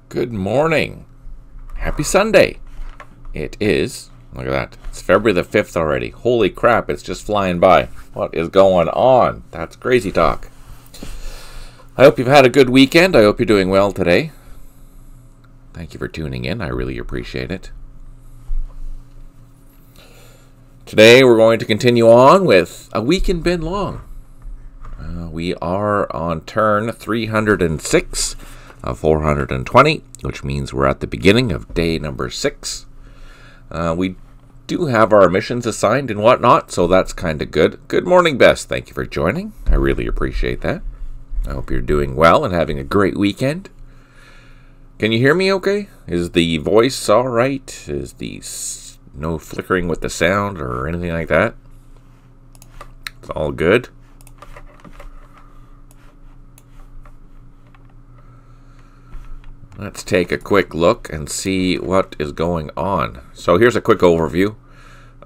Good morning. Happy Sunday. It is, look at that, it's February the 5th already. Holy crap, it's just flying by. What is going on? That's crazy talk. I hope you've had a good weekend. I hope you're doing well today. Thank you for tuning in. I really appreciate it. Today we're going to continue on with A Week in Binh Long. We are on turn 306 of 420, which means we're at the beginning of day number 6. We do have our missions assigned and whatnot, so that's kind of good. Good morning, Bess. Thank you for joining. I really appreciate that. I hope you're doing well and having a great weekend. Can you hear me okay? Is the voice all right? Is the no flickering with the sound or anything like that? It's all good. Let's take a quick look and see what is going on. So here's a quick overview.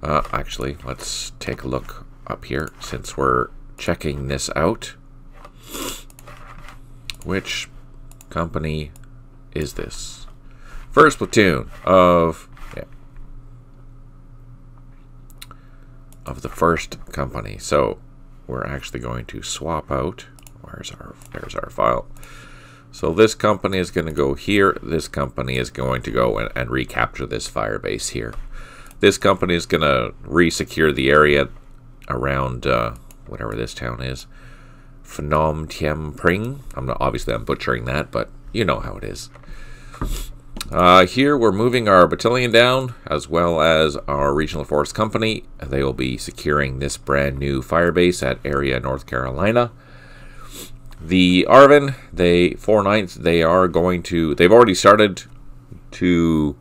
Actually, let's take a look up here since we're checking this out. Which company is this? First platoon of the first company. So we're actually going to swap out. There's our file. So this company is going to go here. This company is going to go and recapture this fire base here. This company is going to re-secure the area around whatever this town is. Phnom Thiem Pring. Obviously I'm butchering that, but you know how it is. Here we're moving our battalion down, as well as our regional force company. They will be securing this brand new fire base at Area, North Carolina. The Arvin, 4/9, they've already started to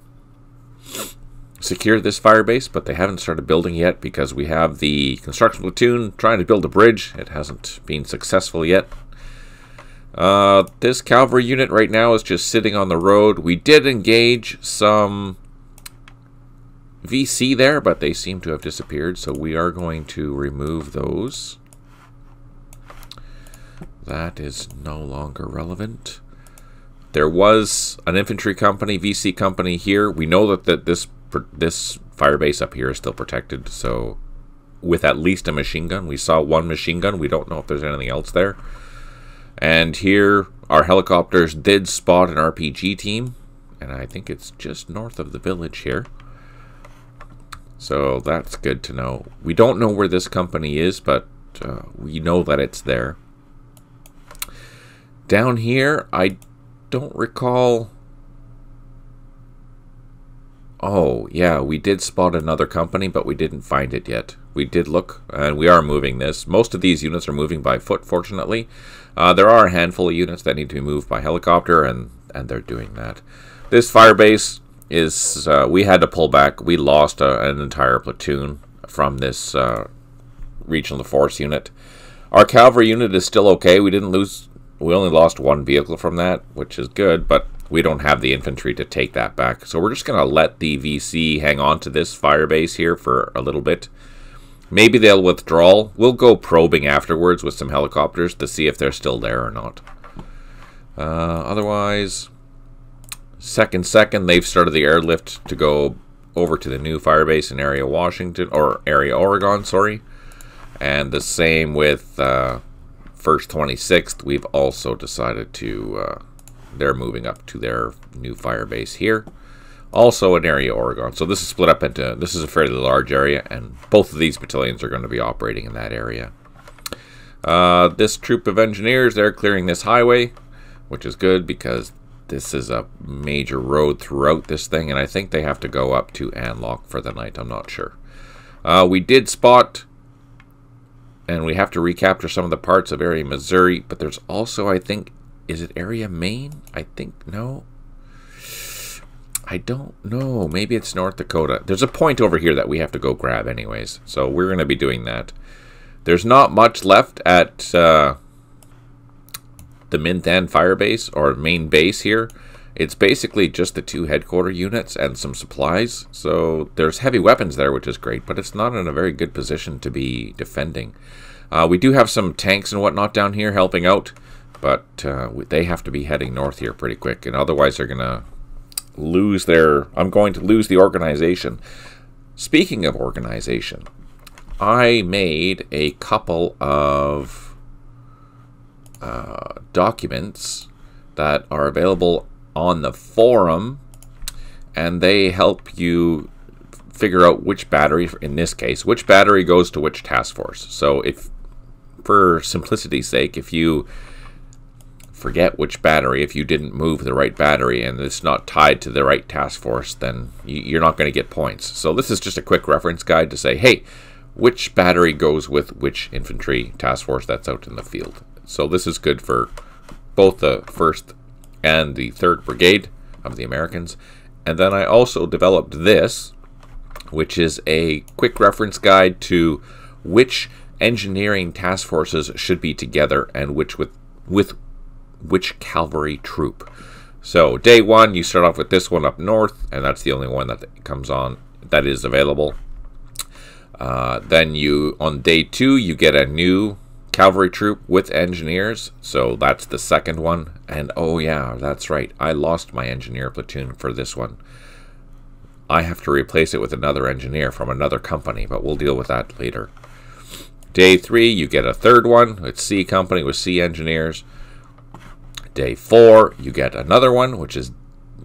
secure this fire base, but they haven't started building yet because we have the construction platoon trying to build a bridge. It hasn't been successful yet. This cavalry unit right now is just sitting on the road. We did engage some VC there, but they seem to have disappeared, so we are going to remove those. That is no longer relevant. There was an infantry company, VC company here. We know that this fire base up here is still protected, so with at least a machine gun. We saw one machine gun. We don't know if there's anything else there. And here, our helicopters did spot an RPG team, and I think it's just north of the village here. So that's good to know. We don't know where this company is, but we know that it's there. Down here, I don't recall. Oh, yeah, we did spot another company, but we didn't find it yet. We did look, and we are moving this. Most of these units are moving by foot, fortunately. There are a handful of units that need to be moved by helicopter, and they're doing that. This fire base is, we had to pull back. We lost an entire platoon from this regional force unit. Our cavalry unit is still okay. We only lost one vehicle from that, which is good, but we don't have the infantry to take that back. So we're just going to let the VC hang on to this fire base here for a little bit. Maybe they'll withdraw. We'll go probing afterwards with some helicopters to see if they're still there or not. Otherwise, second, they've started the airlift to go over to the new fire base in Area Oregon, sorry. And the same with First 26th, we've also decided to, they're moving up to their new fire base here. Also in Area Oregon. So this is split up into, this is a fairly large area, and both of these battalions are going to be operating in that area. This troop of engineers, they're clearing this highway, which is good because this is a major road throughout this thing, and I think they have to go up to Anlock for the night. I'm not sure. We did spot, and we have to recapture some of the parts of Area Missouri, but there's also, I think, is it Area Maine? I think, no. I don't know. Maybe it's North Dakota. There's a point over here that we have to go grab anyways, so we're going to be doing that. There's not much left at the Minh Thanh fire base, or main base here. It's basically just the 2 headquarter units and some supplies. So there's heavy weapons there, which is great, but it's not in a very good position to be defending. We do have some tanks and whatnot down here helping out. but they have to be heading north here pretty quick, and otherwise they're going to lose their... I'm going to lose the organization. Speaking of organization, I made a couple of documents that are available on the forum, and they help you figure out which battery, in this case, which battery goes to which task force. So if, for simplicity's sake, if you forget which battery, if you didn't move the right battery and it's not tied to the right task force, then you're not going to get points. So this is just a quick reference guide to say, hey, which battery goes with which infantry task force that's out in the field. So this is good for both the 1st and the 3rd Brigade of the Americans. And then I also developed this, which is a quick reference guide to which engineering task forces should be together and which with which cavalry troop. So day 1, you start off with this one up north, and that's the only one that comes on that is available. Then on day 2, you get a new cavalry troop with engineers, so that's the 2nd one. And oh yeah, that's right, I lost my engineer platoon for this one. I have to replace it with another engineer from another company, but we'll deal with that later. Day 3, you get a 3rd one. It's C company with C engineers. Day 4, you get another one, which is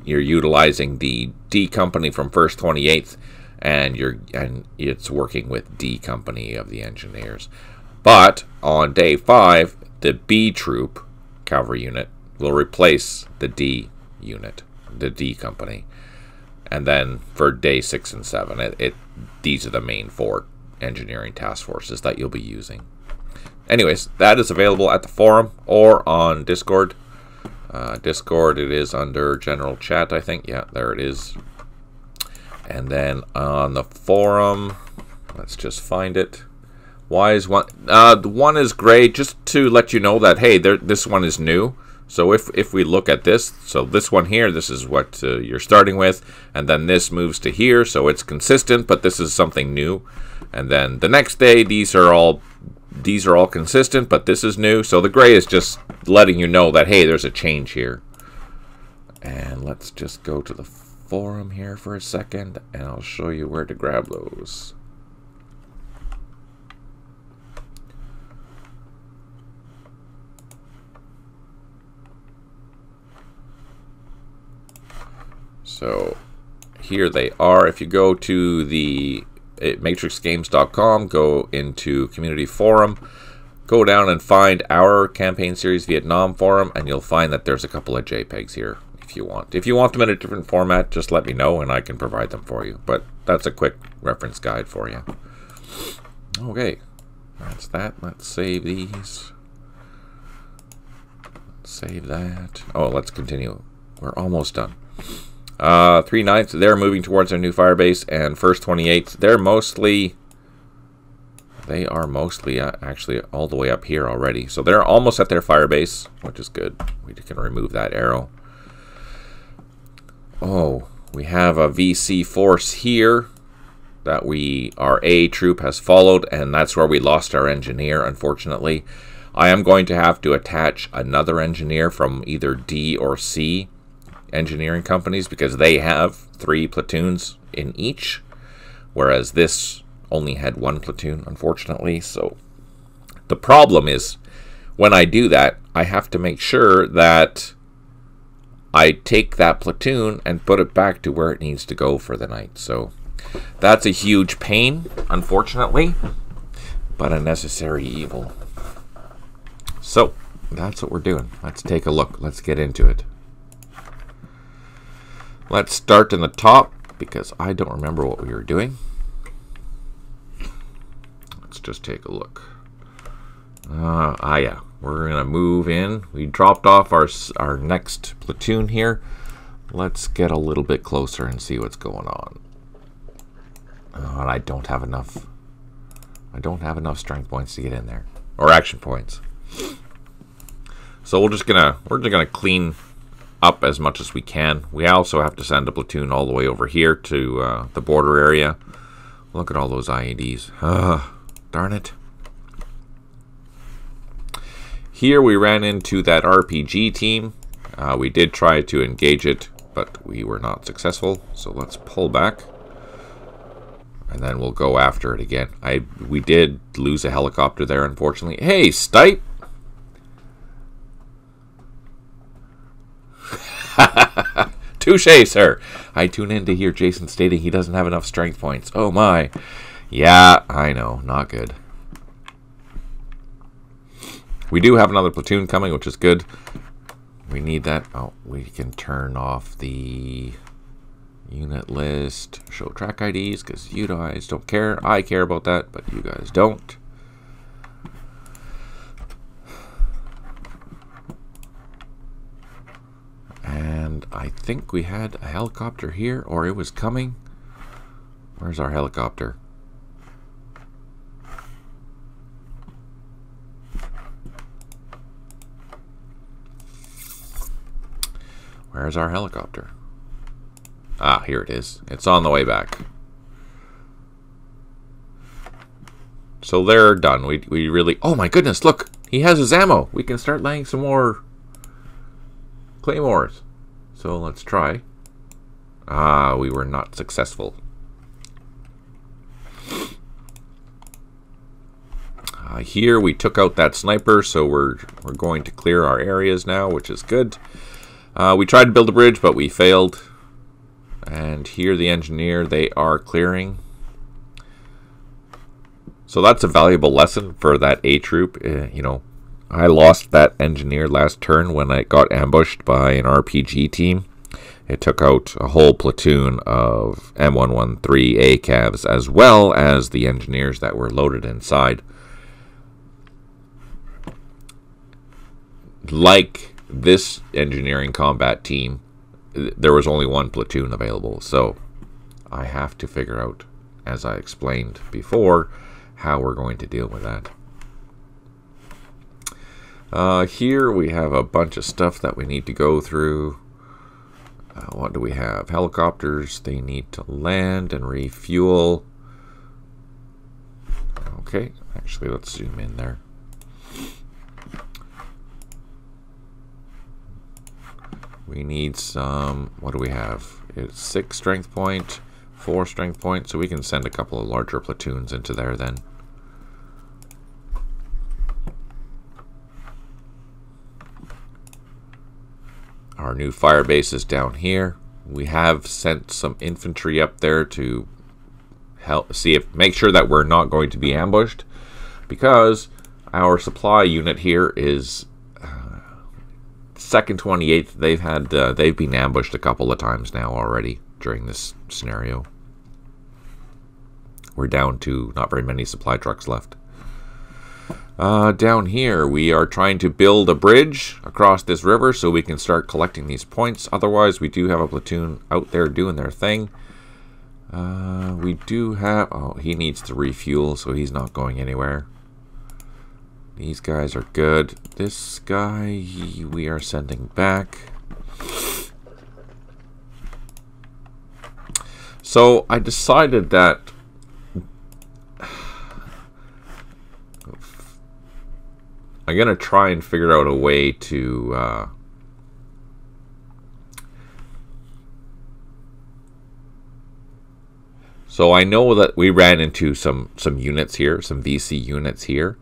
you're utilizing the D company from 1st 28th, and it's working with D company of the engineers. But on day 5, the B troop cavalry unit will replace the D unit, the D company. And then for day 6 and 7, these are the main 4 engineering task forces that you'll be using. Anyways, that is available at the forum or on Discord. Discord, it is under general chat, I think. Yeah, there it is. And then on the forum, let's just find it. Why is one? The one is gray, just to let you know that, hey, this one is new. So if we look at this, so this one here, this is what you're starting with, and then this moves to here, so it's consistent, but this is something new. And then the next day, these are all consistent, but this is new. So the gray is just letting you know that, hey, there's a change here. And let's just go to the forum here for a second, and I'll show you where to grab those. So here they are. If you go to the matrixgames.com, go into community forum, go down and find our campaign series Vietnam forum, and you'll find that there's a couple of JPEGs here if you want. If you want them in a different format, just let me know and I can provide them for you. But that's a quick reference guide for you. Okay, that's that. Let's save these. Save that. Oh, let's continue. We're almost done. 3/9, they're moving towards their new fire base, and 1st 28th, they are mostly actually all the way up here already. So they're almost at their fire base, which is good. We can remove that arrow. Oh, we have a VC force here that our A troop has followed, and that's where we lost our engineer, unfortunately. I am going to have to attach another engineer from either D or C engineering companies, because they have 3 platoons in each, whereas this only had 1 platoon, unfortunately. So the problem is, when I do that, I have to make sure that I take that platoon and put it back to where it needs to go for the night. So that's a huge pain, unfortunately, but a necessary evil. So that's what we're doing. Let's take a look. Let's get into it. Let's start in the top, because I don't remember what we were doing. Let's just take a look. Yeah, we're gonna move in. We dropped off our next platoon here. Let's get a little bit closer and see what's going on. And I don't have enough. I don't have enough strength points to get in there, or action points. So we're just gonna clean up as much as we can. We also have to send a platoon all the way over here to the border area. Look at all those IEDs. Darn it. Here we ran into that RPG team. We did try to engage it, but we were not successful. So let's pull back. And then we'll go after it again. We did lose a helicopter there, unfortunately. Hey, Stipe! Touché, sir. I tune in to hear Jason stating he doesn't have enough strength points. Oh my. Yeah, I know. Not good. We do have another platoon coming, which is good. We need that. Oh, we can turn off the unit list. Show track IDs, because you guys don't care. I care about that, but you guys don't. And I think we had a helicopter here, or it was coming. Where's our helicopter? Where's our helicopter? Ah, here it is. It's on the way back. So they're done. We really... Oh my goodness, look! He has his ammo! We can start laying some more claymores. So let's try. Ah, we were not successful. Here we took out that sniper, so we're going to clear our areas now, which is good. We tried to build a bridge, but we failed. And here the engineer, they are clearing. So that's a valuable lesson for that A troop. You know, I lost that engineer last turn when I got ambushed by an RPG team. It took out a whole platoon of M113 ACAVs, as well as the engineers that were loaded inside. Like this engineering combat team, there was only one platoon available, so I have to figure out, as I explained before, how we're going to deal with that. Here we have a bunch of stuff that we need to go through. What do we have? Helicopters, they need to land and refuel. Okay, actually let's zoom in there. We need some, what do we have? It's 6 strength point, 4 strength point, so we can send a couple of larger platoons into there then. Our new fire base is down here. We have sent some infantry up there to help make sure that we're not going to be ambushed, because our supply unit here is 2nd 28th. They've been ambushed a couple of times now already during this scenario. We're down to not very many supply trucks left. Down here we are trying to build a bridge across this river so we can start collecting these points. Otherwise we do have a platoon out there doing their thing. We do have... Oh, he needs to refuel, so he's not going anywhere. These guys are good. This guy, we are sending back. So I decided that I'm going to try and figure out a way to so I know that we ran into some units here, some VC units here.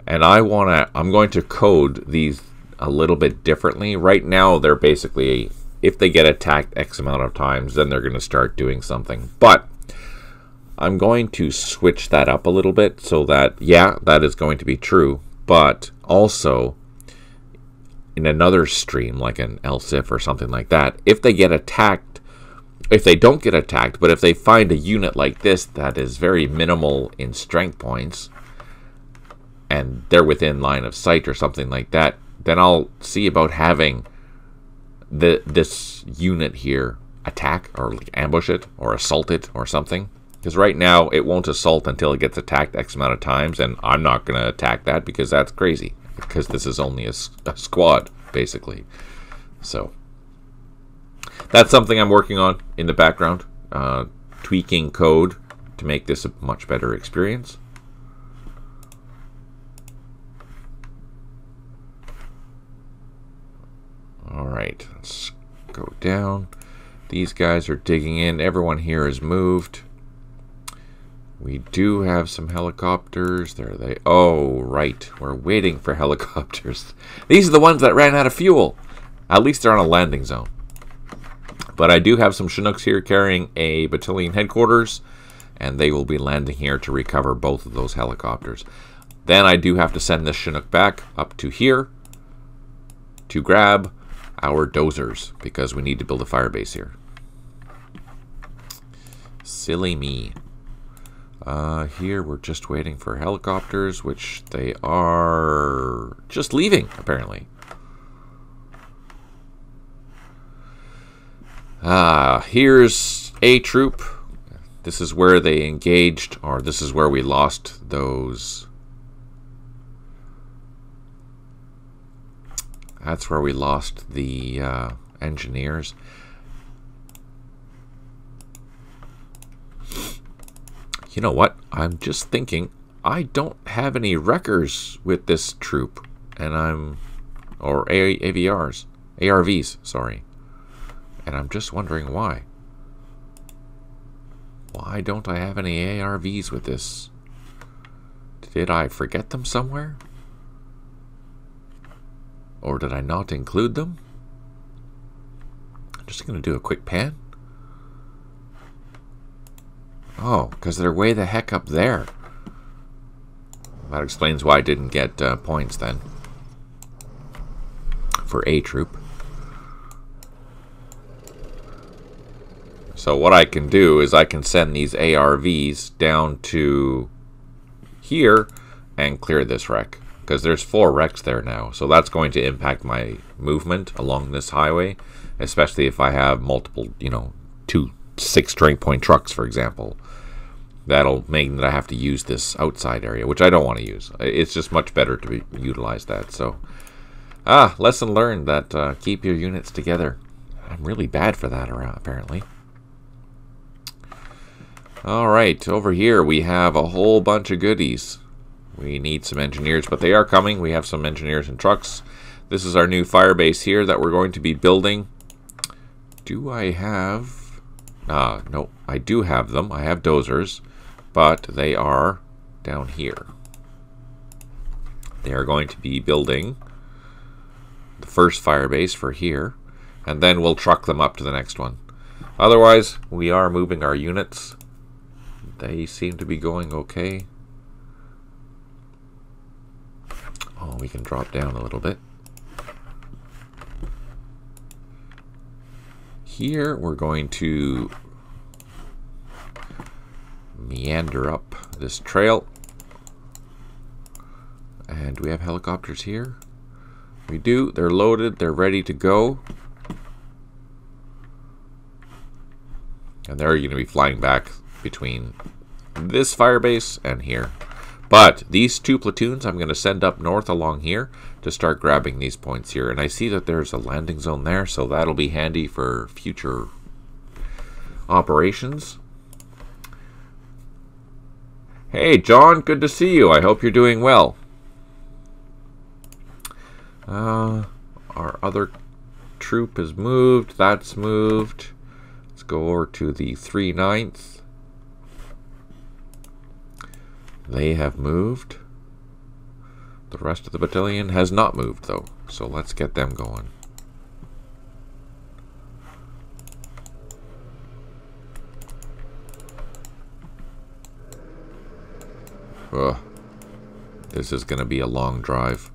And I'm going to code these a little bit differently. Right now, they're basically, if they get attacked X amount of times, then they're going to start doing something. But I'm going to switch that up a little bit so that, yeah, that is going to be true. But also, in another stream, like an LSIF or something like that, if they get attacked, if they don't get attacked, but if they find a unit like this that is very minimal in strength points, and they're within line of sight or something like that, then I'll see about having this unit here attack or like ambush it or assault it or something. Because right now it won't assault until it gets attacked X amount of times, and I'm not going to attack that because that's crazy. Because this is only a squad, basically. So that's something I'm working on in the background, tweaking code to make this a much better experience. right, let's go down. These guys are digging in. Everyone here is moved. We do have some helicopters. There they... Oh, right. We're waiting for helicopters. These are the ones that ran out of fuel. At least they're on a landing zone. But I do have some Chinooks here carrying a battalion headquarters, and they will be landing here to recover both of those helicopters. Then I do have to send this Chinook back up to here to grab our dozers, because we need to build a firebase here. Silly me. Here we're just waiting for helicopters, which they are just leaving, apparently. Here's a troop. This is where they engaged, or this is where we lost those. That's where we lost the engineers. You know what? I'm just thinking, I don't have any wreckers with this troop, and or ARVs, sorry. And I'm just wondering why. Why don't I have any ARVs with this? Did I forget them somewhere? Or did I not include them? I'm just going to do a quick pan. Oh, because they're way the heck up there. That explains why I didn't get points then. For a troop. So what I can do is I can send these ARVs down to here and clear this wreck. Because there's 4 wrecks there now. So that's going to impact my movement along this highway. Especially if I have multiple, 2 6 straight point trucks, for example. That'll mean that I have to use this outside area, which I don't want to use. It's just much better to utilize that. So, lesson learned that keep your units together. I'm really bad for that apparently. All right, over here we have a whole bunch of goodies. We need some engineers, but they are coming. We have some engineers and trucks. This is our new fire base here that we're going to be building. Do I have... no, I do have them. I have dozers, but they are down here. They are going to be building the first fire base for here, and then we'll truck them up to the next one. Otherwise, we are moving our units. They seem to be going okay. Oh, we can drop down a little bit. Here, we're going to meander up this trail. And we have helicopters here. We do. They're loaded. They're ready to go. And they're going to be flying back between this fire base and here. But these 2 platoons I'm going to send up north along here to start grabbing these points here. And I see that there's a landing zone there, so that'll be handy for future operations. Hey, John, good to see you. I hope you're doing well. Our other troop is moved. That's moved. Let's go over to the 3/9. They have moved. The rest of the battalion has not moved, though. So let's get them going. Ugh. This is going to be a long drive.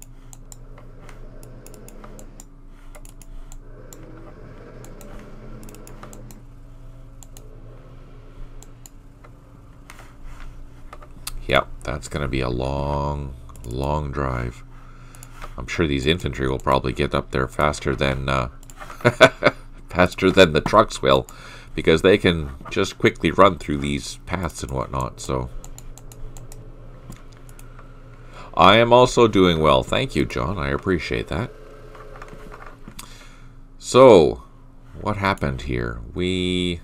Yep, that's going to be a long drive. I'm sure these infantry will probably get up there faster than faster than the trucks will, because they can just quickly run through these paths and whatnot. So I am also doing well. Thank you, John. I appreciate that. So, what happened here? We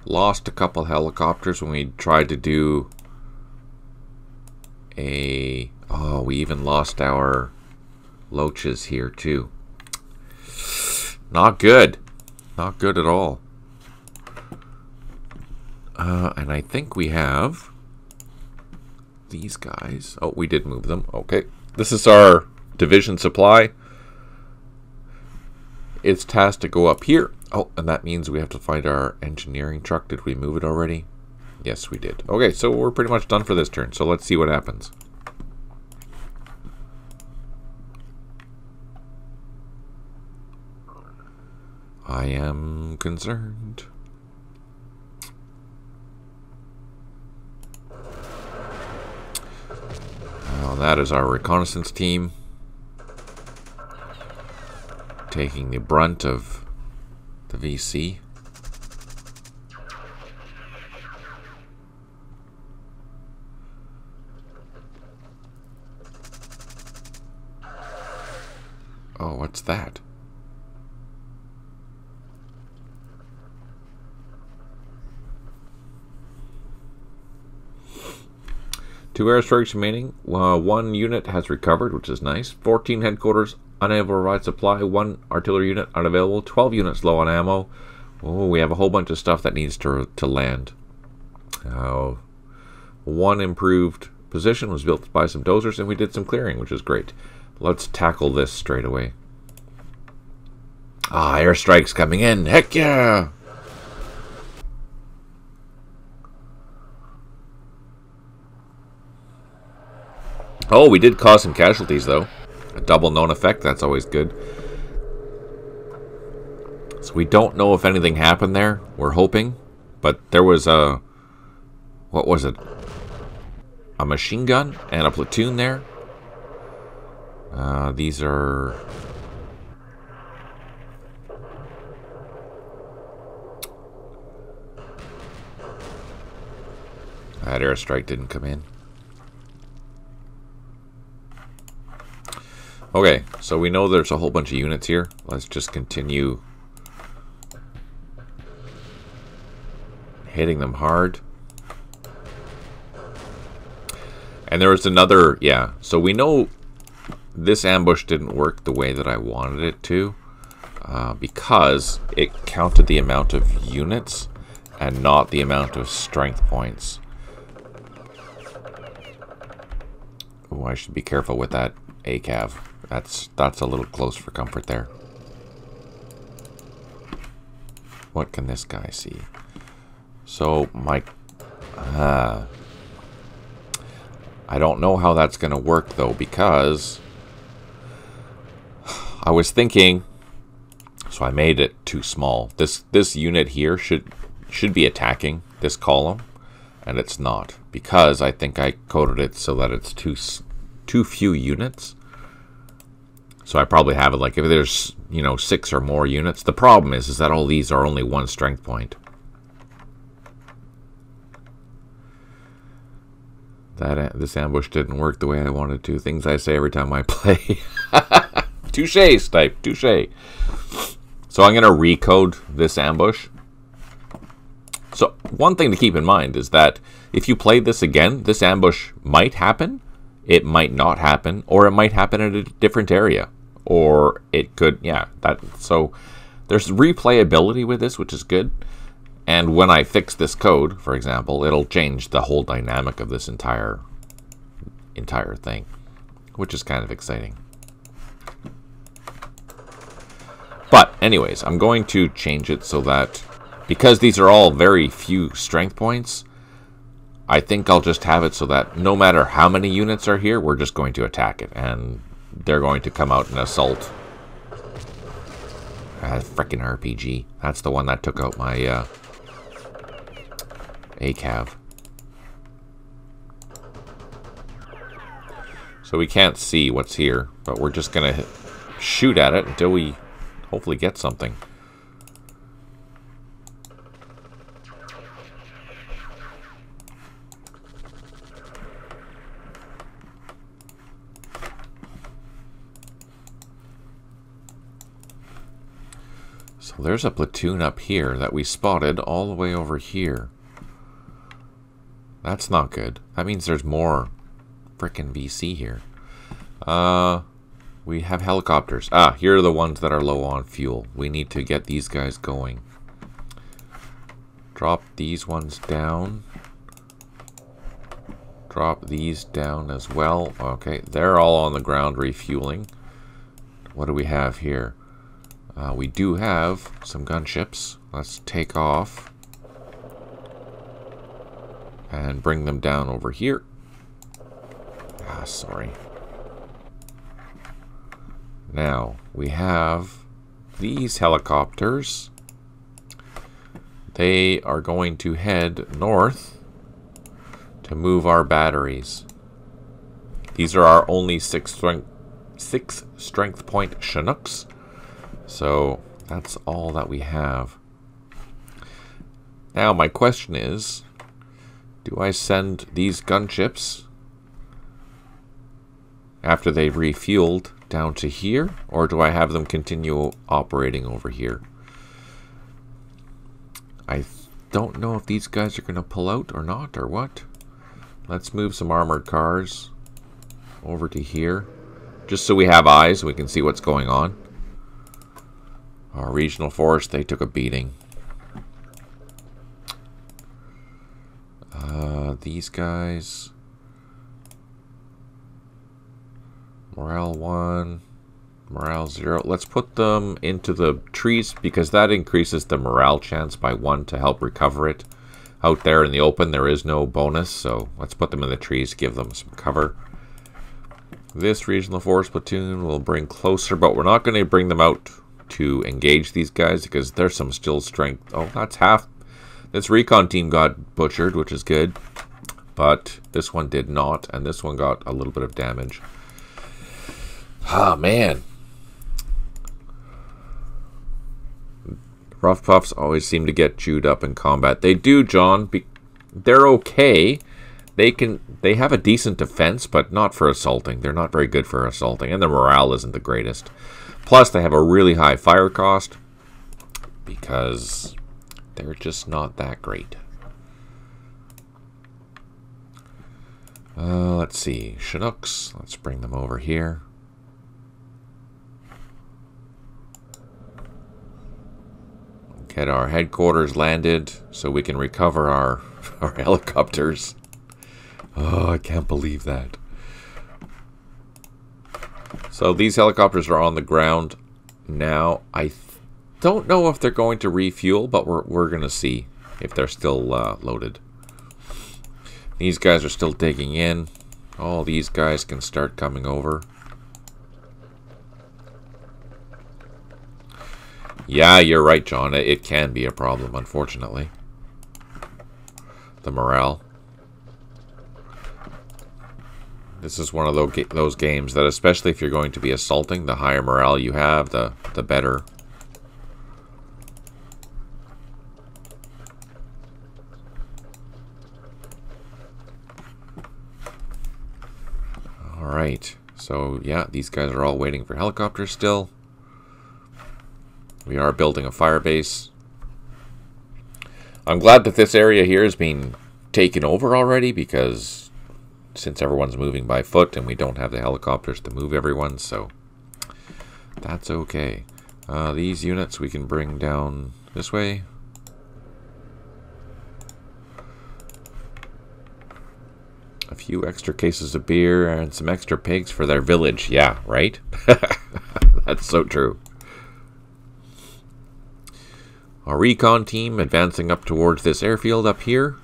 lost a couple helicopters when we tried to do we even lost our loaches here too. Not good. Not good at all. And I think we have these guys. Oh, we did move them. Okay. This is our division supply. It's tasked to go up here. Oh, and that means we have to find our engineering truck. Did we move it already? Yes, we did. Okay, so we're pretty much done for this turn. So let's see what happens. I am concerned. Well, that is our reconnaissance team taking the brunt of the VC. Oh, what's that? Two airstrikes remaining. One unit has recovered, which is nice. 14 headquarters unable to provide supply. One artillery unit unavailable. 12 units low on ammo. Oh, we have a whole bunch of stuff that needs to land. One improved position was built by some dozers, and we did some clearing, which is great. Let's tackle this straight away. Ah, airstrikes coming in. Heck yeah! Oh, we did cause some casualties, though. A double known effect, that's always good. So we don't know if anything happened there. We're hoping. But there was a... What was it? A machine gun and a platoon there. These are... That airstrike didn't come in. Okay, so we know there's a whole bunch of units here. Let's just continue hitting them hard. And there was another, yeah, so we know this ambush didn't work the way that I wanted it to, because it counted the amount of units and not the amount of strength points. Oh, I should be careful with that ACAV. That's a little close for comfort there. What can this guy see? So my I don't know how that's going to work though, because I was thinking, so I made it too small. This unit here should be attacking this column, and it's not, because I think I coded it so that it's too few units. So I probably have it like if there's, you know, 6 or more units. The problem is that all these are only 1 strength point. This ambush didn't work the way I wanted to. Things I say every time I play. Touche, Stipe. Touche. So I'm going to recode this ambush. So one thing to keep in mind is that if you play this again, this ambush might happen. It might not happen, or it might happen in a different area, or it could, yeah. So there's replayability with this, which is good. And when I fix this code, for example, it'll change the whole dynamic of this entire thing, which is kind of exciting. But anyways, I'm going to change it so that, because these are all very few strength points, I think I'll just have it so that no matter how many units are here, we're just going to attack it, and they're going to come out and assault. Frickin' RPG. That's the one that took out my ACAV. So we can't see what's here, but we're just going to shoot at it until we hopefully get something. So there's a platoon up here that we spotted all the way over here. That's not good. That means there's more frickin' VC here. We have helicopters. Ah, here are the ones that are low on fuel. We need to get these guys going. Drop these ones down. Drop these down as well. Okay, they're all on the ground refueling. What do we have here? We do have some gunships. Let's take off and bring them down over here. Ah, sorry. Now, we have these helicopters. They are going to head north to move our batteries. These are our only six strength point Chinooks. So that's all that we have. Now my question is, do I send these gunships after they've refueled down to here, or do I have them continue operating over here? I don't know if these guys are going to pull out or not, or what. Let's move some armored cars over to here, just so we have eyes and we can see what's going on. Our regional force, they took a beating. These guys, morale 1, morale 0. Let's put them into the trees because that increases the morale chance by 1 to help recover it. Out there in the open, there is no bonus, so let's put them in the trees, give them some cover. This regional force platoon will bring closer, but we're not going to bring them out to engage these guys because there's some still strength. Oh, that's half. This recon team got butchered, which is good, but this one did not, and this one got a little bit of damage. Ah, man. Rough Puffs always seem to get chewed up in combat. They do, John. They're okay. They have a decent defense, but not for assaulting. They're not very good for assaulting, and their morale isn't the greatest. Plus, they have a really high fire cost because they're just not that great. Let's see. Chinooks. Let's bring them over here. Get our headquarters landed so we can recover our helicopters. Oh, I can't believe that. So these helicopters are on the ground now. I don't know if they're going to refuel, but we're going to see if they're still loaded. These guys are still digging in. All these guys can start coming over. Yeah, you're right, John. It can be a problem, unfortunately. The morale. This is one of those games that, especially if you're going to be assaulting, the higher morale you have, the better. Alright, so yeah, these guys are all waiting for helicopters still. We are building a fire base. I'm glad that this area here is being taken over already, because since everyone's moving by foot and we don't have the helicopters to move everyone, so that's okay. These units we can bring down this way. A few extra cases of beer and some extra pigs for their village. Yeah, right? That's so true. Our recon team advancing up towards this airfield up here.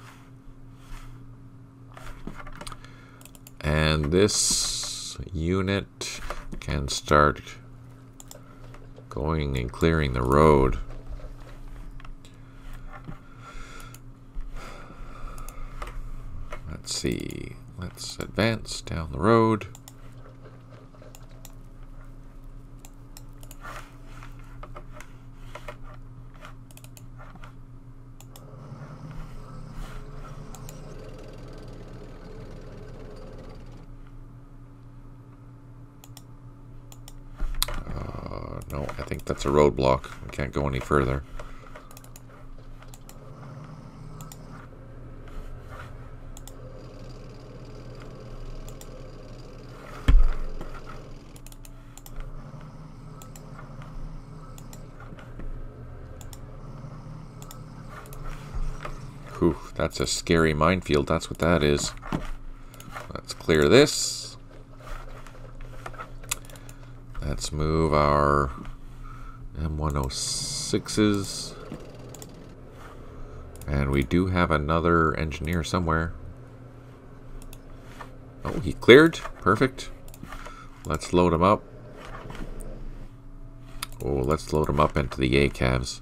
And this unit can start going and clearing the road. Let's see. Let's advance down the road. No, I think that's a roadblock. We can't go any further. Whew, that's a scary minefield. That's what that is. Let's clear this. Let's move our M106s. And we do have another engineer somewhere. Oh, he cleared. Perfect. Let's load him up. Oh, let's load him up into the ACAVs.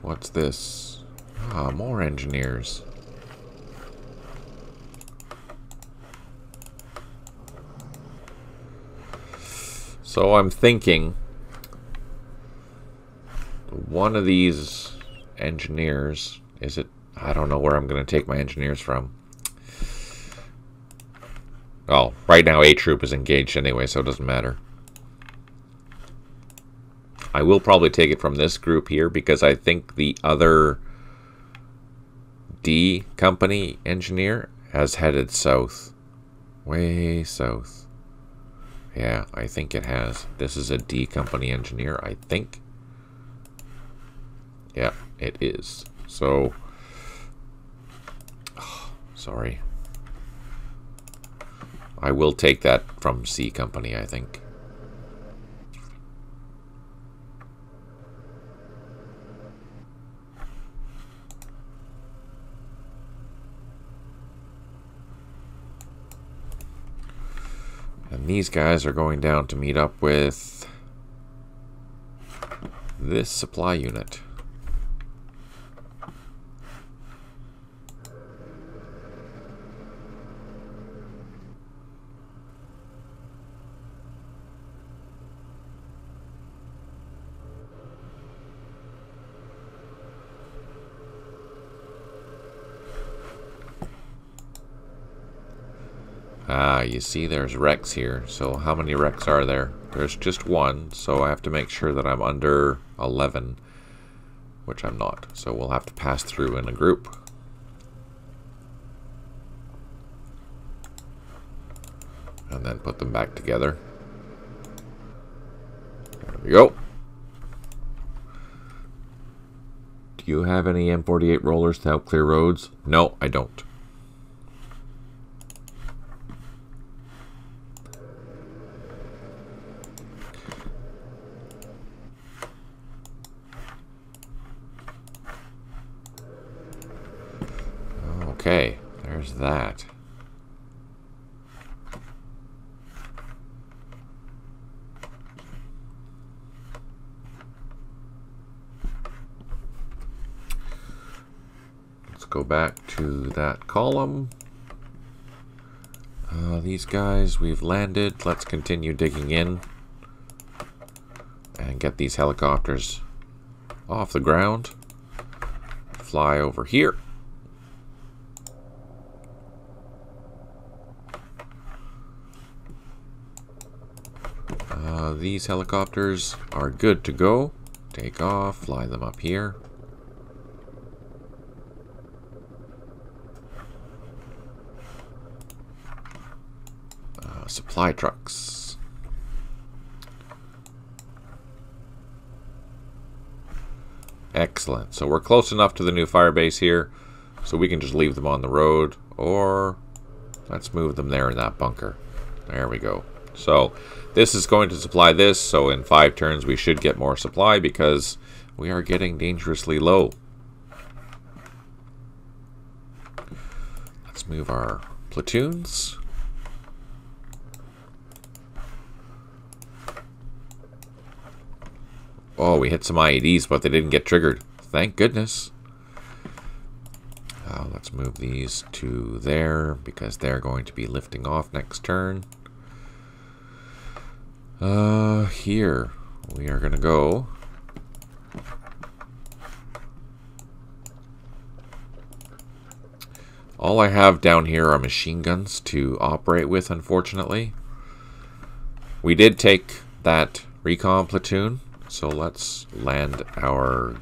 What's this? Ah, more engineers. So I'm thinking one of these engineers, is it? I don't know where I'm going to take my engineers from. Oh, right now A Troop is engaged anyway, so it doesn't matter. I will probably take it from this group here because I think the other D company engineer has headed south. Way south. Yeah, I think it has. This is a D company engineer, I think. Yeah, it is. So, sorry. I will take that from C company, I think. And these guys are going down to meet up with this supply unit. Ah, you see there's wrecks here. So how many wrecks are there? There's just one, so I have to make sure that I'm under 11, which I'm not. So we'll have to pass through in a group. And then put them back together. There we go. Do you have any M48 rollers to help clear roads? No, I don't. Okay, there's that. Let's go back to that column. These guys, we've landed. Let's continue digging in and get these helicopters off the ground. Fly over here. These helicopters are good to go. Take off, fly them up here. Supply trucks. Excellent. So we're close enough to the new fire base here, so we can just leave them on the road, or let's move them there in that bunker. There we go. So this is going to supply this, so in 5 turns we should get more supply because we are getting dangerously low. Let's move our platoons. Oh, we hit some IEDs, but they didn't get triggered. Thank goodness. Let's move these to there because they're going to be lifting off next turn. Here we are gonna go. All I have down here are machine guns to operate with, unfortunately. We did take that recon platoon, so let's land our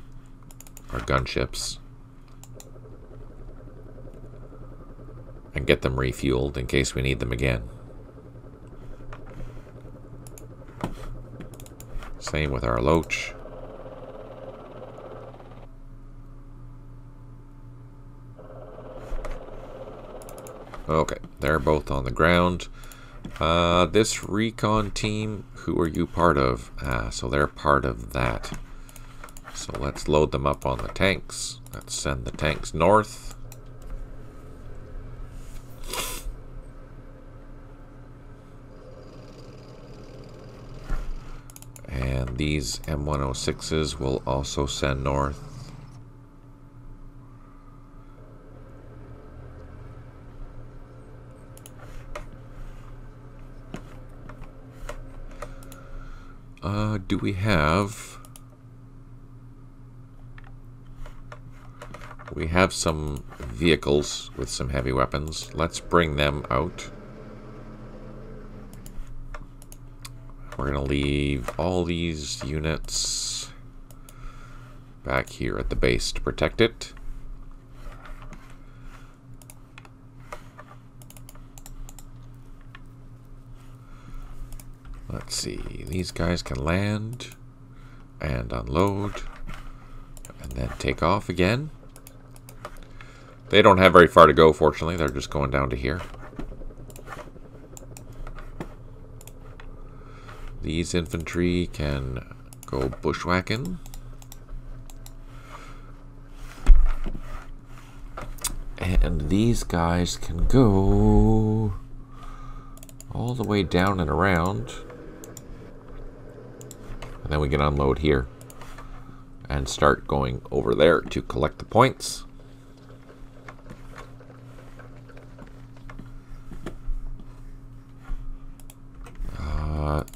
gunships. and get them refueled in case we need them again. Same with our Loach. Okay, they're both on the ground. This recon team, who are you part of? So they're part of that. So let's load them up on the tanks. Let's send the tanks north. And these M106s will also send north. Do we have... We have some vehicles with some heavy weapons. Let's bring them out. We're going to leave all these units back here at the base to protect it. Let's see, these guys can land and unload and then take off again. They don't have very far to go, fortunately. They're just going down to here. These infantry can go bushwhacking. And these guys can go all the way down and around. And then we can unload here and start going over there to collect the points.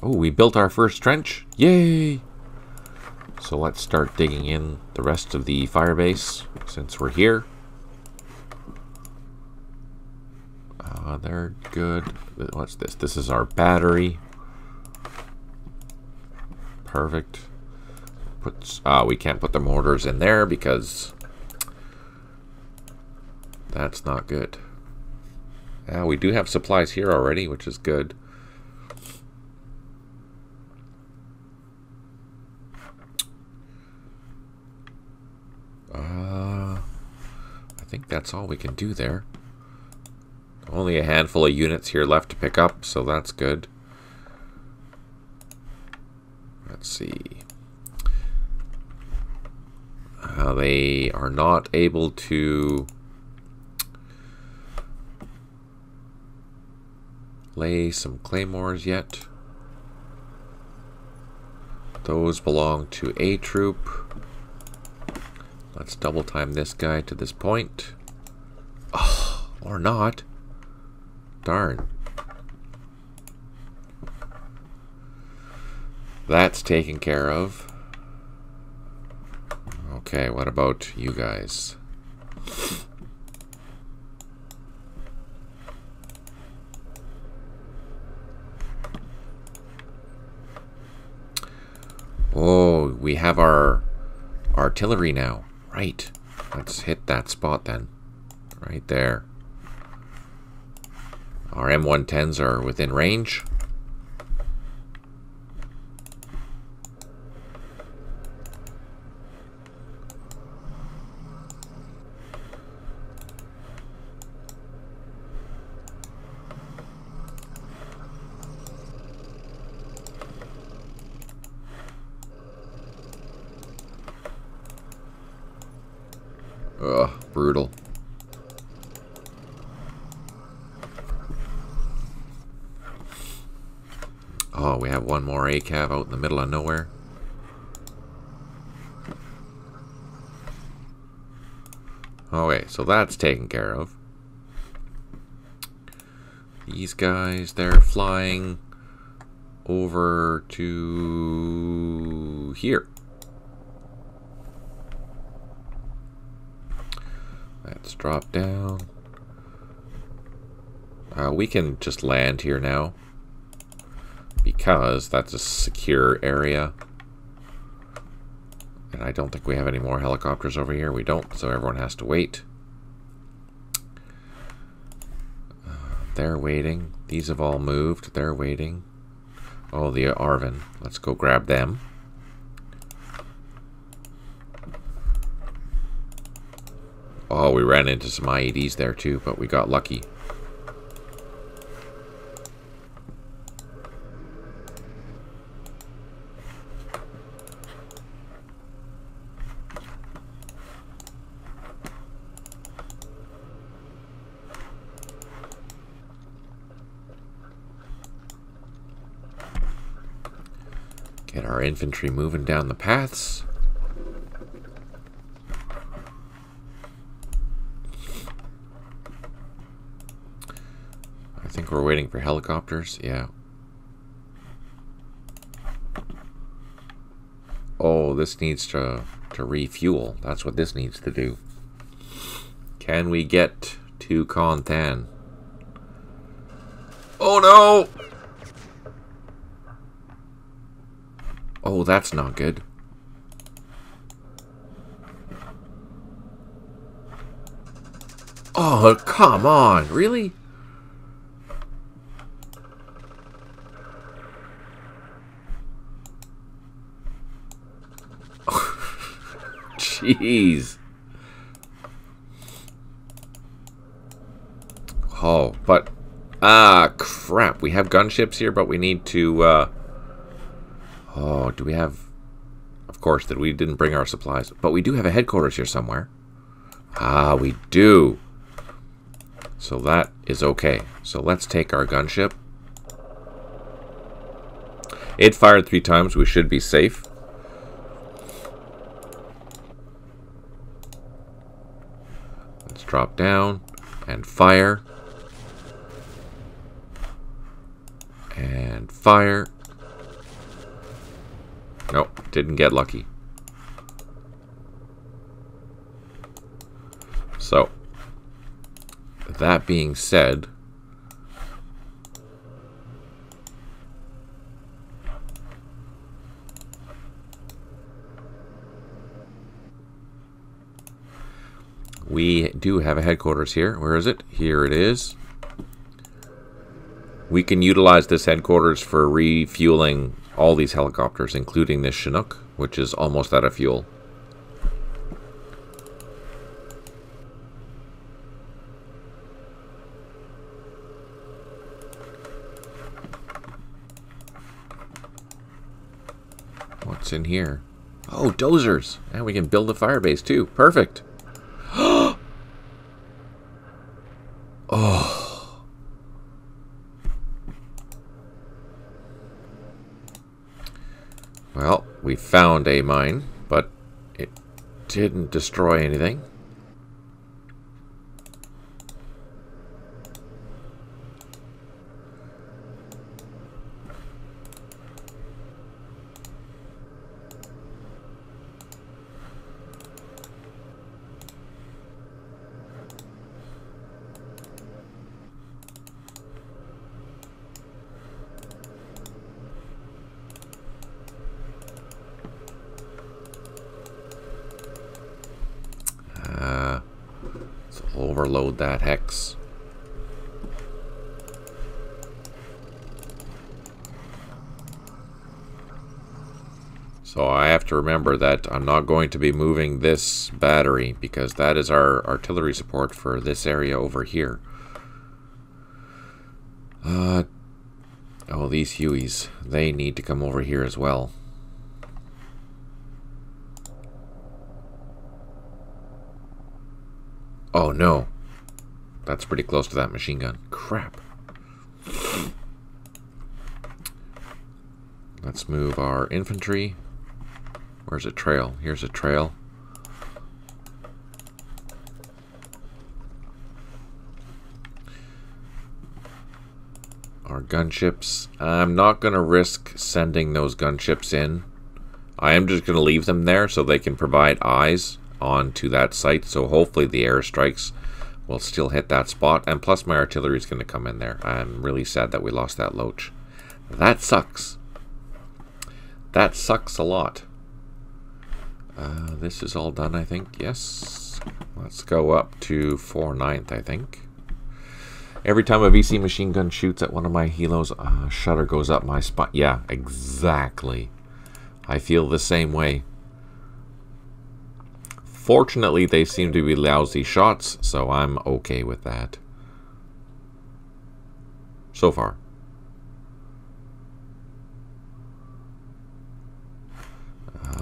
Oh, we built our first trench. Yay! So let's start digging in the rest of the firebase since we're here. They're good. What's this? This is our battery. Perfect. We can't put the mortars in there because that's not good. We do have supplies here already, which is good. I think that's all we can do there. Only a handful of units here left to pick up, so that's good. Let's see. They are not able to lay some claymores yet. Those belong to A troop. Let's double time this guy to this point. Oh, or not. Darn. That's taken care of. Okay, what about you guys? Oh, we have our artillery now. Right. Let's hit that spot then. Right there. Our M110s are within range. Ugh, brutal. Oh, we have one more ACAV out in the middle of nowhere. Okay, so that's taken care of. These guys, they're flying over to here. Let's drop down. We can just land here now because that's a secure area. And I don't think we have any more helicopters over here. We don't, so everyone has to wait. They're waiting. These have all moved. They're waiting. Oh, the Arvin. Let's go grab them. Oh, we ran into some IEDs there too, but we got lucky. Get our infantry moving down the paths. I think we're waiting for helicopters. Yeah. Oh, this needs to refuel. That's what this needs to do. Can we get to Konthan? Oh no! Oh, that's not good. Oh, come on. Really? Jeez. Oh, but... crap. We have gunships here, but we need to... Oh, do we have... Of course, that we didn't bring our supplies. But we do have a headquarters here somewhere. Ah, we do. So that is okay. So let's take our gunship. It fired 3 times. We should be safe. Let's drop down and fire. And fire. Nope, didn't get lucky. So, that being said, we do have a headquarters here. Where is it? Here it is. We can utilize this headquarters for refueling all these helicopters, including this Chinook, which is almost out of fuel. What's in here? Oh, dozers! And we can build a fire base too. Perfect! Oh. Well, we found a mine, but it didn't destroy anything. Overload that hex. So I have to remember that I'm not going to be moving this battery because that is our artillery support for this area over here. Oh, these Hueys, they need to come over here as well. Oh no, that's pretty close to that machine gun. Crap. Let's move our infantry. Where's a trail? Here's a trail. Our gunships. I'm not going to risk sending those gunships in. I am just going to leave them there so they can provide eyes onto that site, so hopefully the airstrikes will still hit that spot, and plus my artillery is going to come in there. I'm really sad that we lost that Loach. That sucks. That sucks a lot. This is all done, I think. Yes. Let's go up to 4/9, I think. Every time a VC machine gun shoots at one of my helos, a shudder goes up my spine. Yeah, exactly. I feel the same way. Fortunately, they seem to be lousy shots, so I'm okay with that. So far.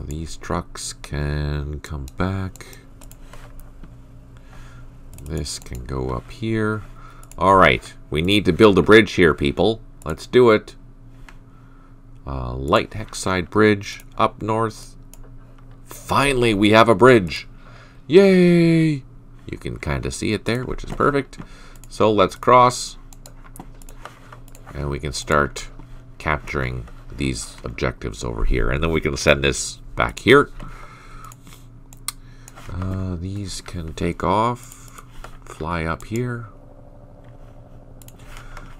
These trucks can come back. This can go up here. Alright, we need to build a bridge here, people. Let's do it. Light Hexide Bridge up north. Finally, we have a bridge. Yay! You can kind of see it there, which is perfect. So let's cross. And we can start capturing these objectives over here. And then we can send this back here. These can take off. Fly up here.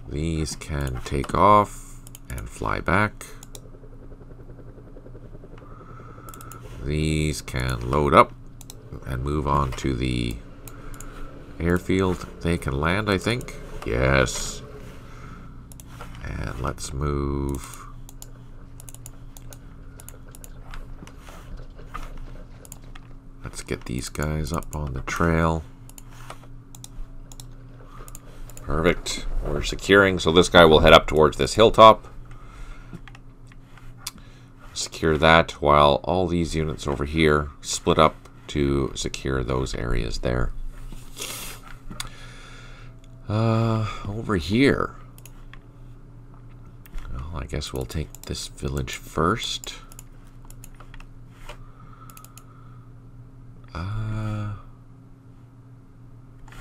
These can take off and fly back. These can load up and move on to the airfield. They can land, I think. Yes. And let's move. Let's get these guys up on the trail. Perfect. We're securing, so this guy will head up towards this hilltop. Secure that while all these units over here split up to secure those areas there. Over here. Well, I guess we'll take this village first.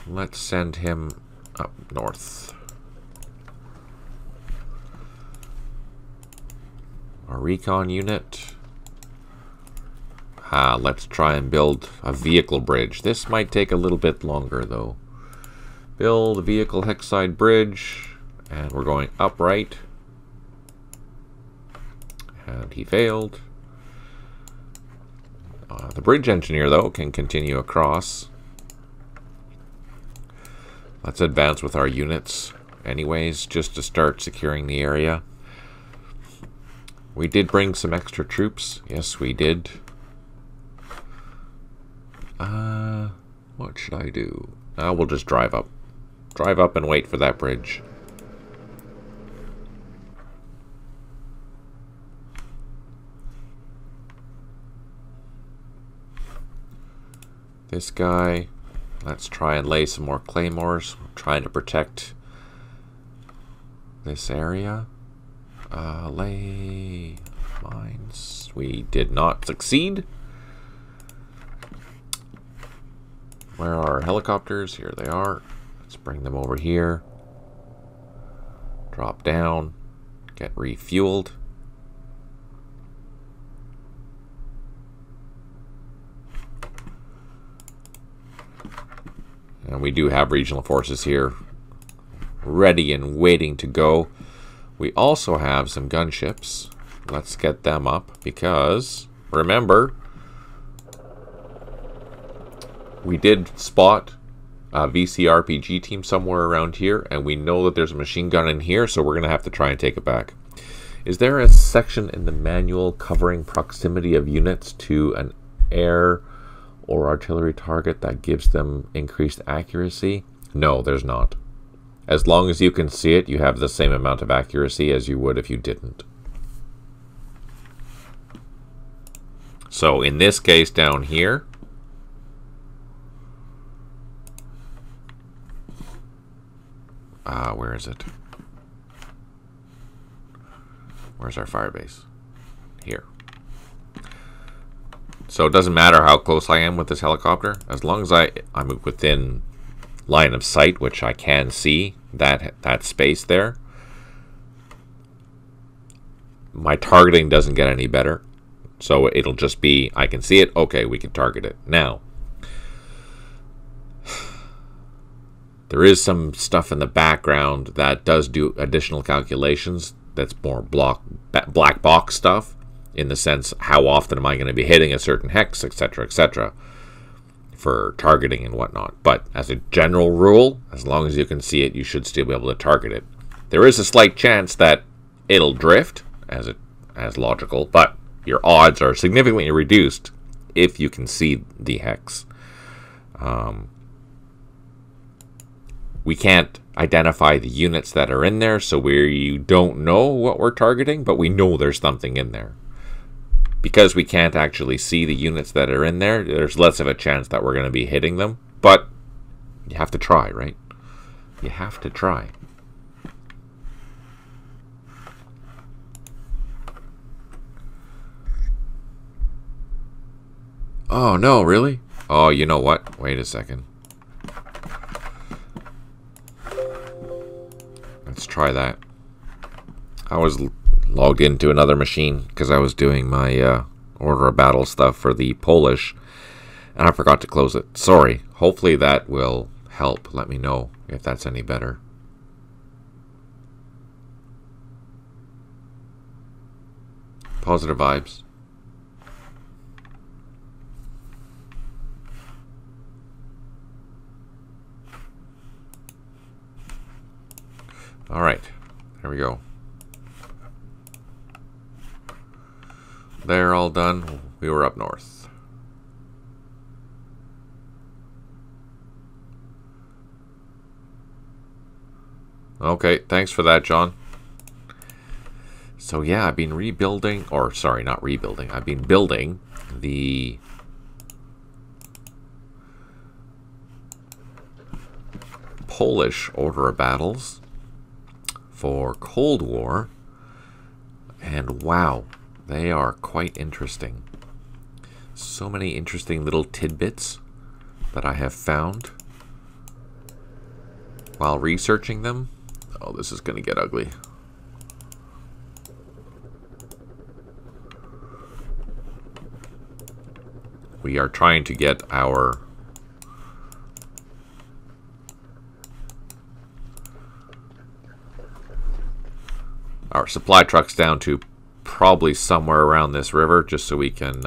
Let's send him up north. Our recon unit. Let's try and build a vehicle bridge. This might take a little bit longer though. Build a vehicle hexide bridge, and we're going upright. And he failed. The bridge engineer though can continue across. Let's advance with our units anyways, just to start securing the area. We did bring some extra troops. Yes, we did. What should I do? We'll just drive up. Drive up and wait for that bridge. This guy. Let's try and lay some more claymores. We're trying to protect this area. Lay mines. We did not succeed. Where are our helicopters? Here they are. Let's bring them over here. Drop down. Get refueled. And we do have regional forces here ready and waiting to go. We also have some gunships. Let's get them up because, remember, we did spot a VC RPG team somewhere around here, and we know that there's a machine gun in here, so we're going to have to try and take it back. Is there a section in the manual covering proximity of units to an air or artillery target that gives them increased accuracy? No, there's not. As long as you can see it, you have the same amount of accuracy as you would if you didn't. So in this case down here, where is it? Where's our firebase? Here. So it doesn't matter how close I am with this helicopter, as long as I'm within line of sight, which I can see that space there. My targeting doesn't get any better, so it'll just be, I can see it, okay, we can target it. Now, there is some stuff in the background that does do additional calculations. That's more black box stuff, in the sense, how often am I going to be hitting a certain hex, etc., etc. for targeting and whatnot. But as a general rule, as long as you can see it, you should still be able to target it. There is a slight chance that it'll drift, as logical, but your odds are significantly reduced if you can see the hex. We can't identify the units that are in there, so we don't know what we're targeting, but we know there's something in there. Because we can't actually see the units that are in there, there's less of a chance that we're going to be hitting them. But you have to try, right? You have to try. Oh, no, really? Oh, you know what? Wait a second. Let's try that. I was logged into another machine because I was doing my order of battle stuff for the Polish, and I forgot to close it. Sorry. Hopefully that will help. Let me know if that's any better. Positive vibes. All right, there we go. They're all done. We were up north. Okay, thanks for that, John. So yeah, I've been rebuilding, or sorry, not rebuilding. I've been building the Polish order of battles for Cold War, and wow, they are quite interesting. So many interesting little tidbits that I have found while researching them. Oh, this is going to get ugly. We are trying to get our supply trucks down to probably somewhere around this river, just so we can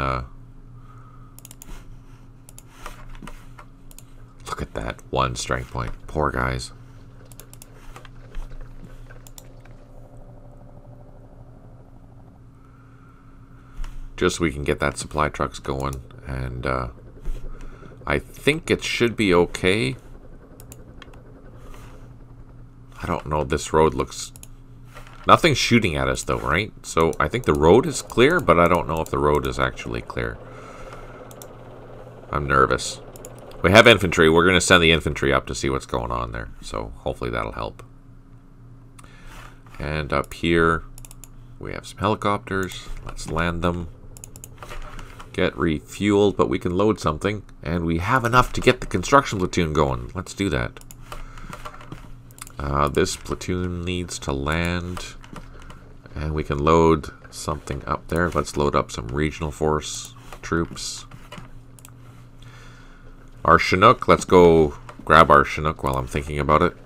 look at that one strength point. Poor guys. Just so we can get that supply trucks going, and I think it should be okay. I don't know, this road looks... Nothing's shooting at us though, right? So I think the road is clear, but I don't know if the road is actually clear. I'm nervous. We have infantry. We're going to send the infantry up to see what's going on there. So hopefully that'll help. And up here, we have some helicopters. Let's land them. Get refueled, but we can load something. And we have enough to get the construction platoon going. Let's do that. This platoon needs to land, and we can load something up there. Let's load up some regional force troops. Our Chinook, let's go grab our Chinook while I'm thinking about it.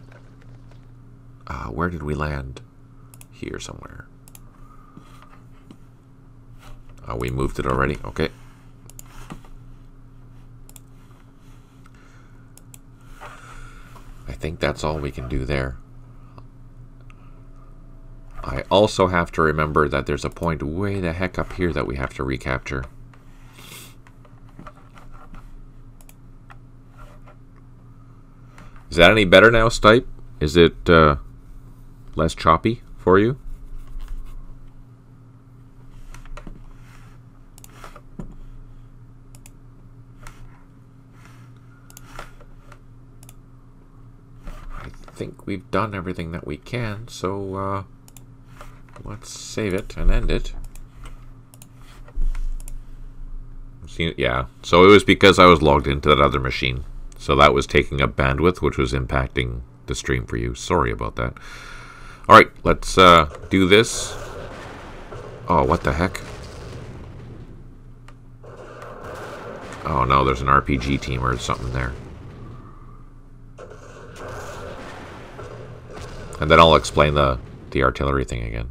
Where did we land? Here somewhere. We moved it already. Okay. I think that's all we can do there. I also have to remember that there's a point way the heck up here that we have to recapture. Is that any better now, Stipe? Is it less choppy for you? I think we've done everything that we can, so let's save it and end it. Yeah, so it was because I was logged into that other machine. So that was taking up bandwidth, which was impacting the stream for you. Sorry about that. Alright, let's do this. Oh, what the heck? Oh no, there's an RPG team or something there. And then I'll explain the artillery thing again.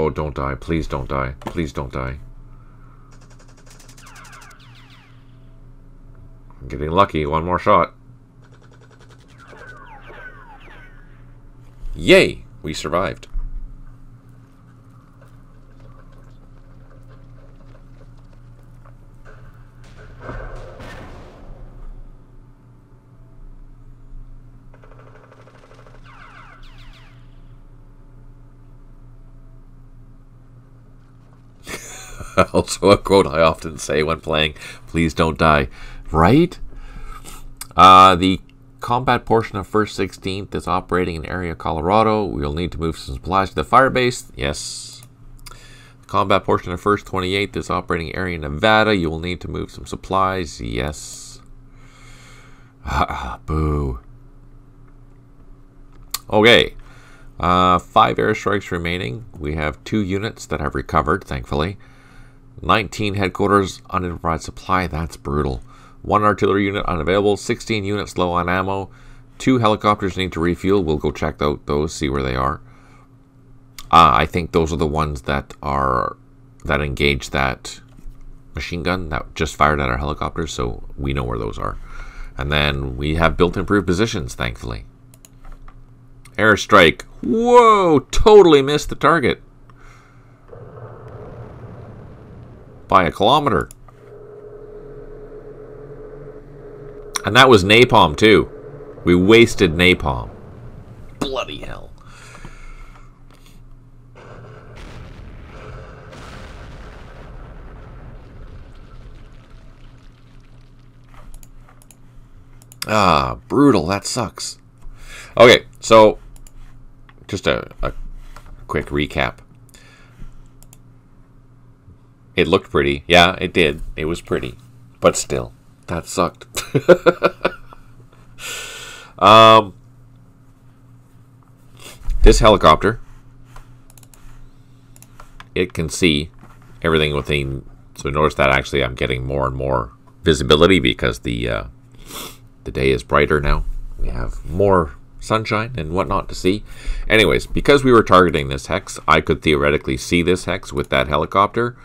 Oh, don't die. Please don't die. Please don't die. I'm getting lucky. One more shot. Yay! We survived. Also a quote I often say when playing, please don't die. Right? The combat portion of 1st 16th is operating in area Colorado. We'll need to move some supplies to the firebase. Yes. The combat portion of 1st 28th is operating in area Nevada. You will need to move some supplies. Yes. Boo. Okay. 5 airstrikes remaining. We have 2 units that have recovered, thankfully. 19 headquarters unidentified supply. That's brutal. 1 artillery unit unavailable. 16 units low on ammo. 2 helicopters need to refuel. We'll go check out those, see where they are. I think those are the ones that engage that machine gun that just fired at our helicopters, so we know where those are. And then we have built improved positions, thankfully. Airstrike. Whoa! Totally missed the target. By a kilometer. And that was napalm too. We wasted napalm. Bloody hell. Ah, brutal. That sucks. Okay, so just a quick recap. It looked pretty. Yeah, it did. It was pretty. But still, that sucked. This helicopter, it can see everything within. So notice that actually I'm getting more and more visibility because the day is brighter now. We have more sunshine and whatnot to see. Anyways, because we were targeting this hex, I could theoretically see this hex with that helicopter.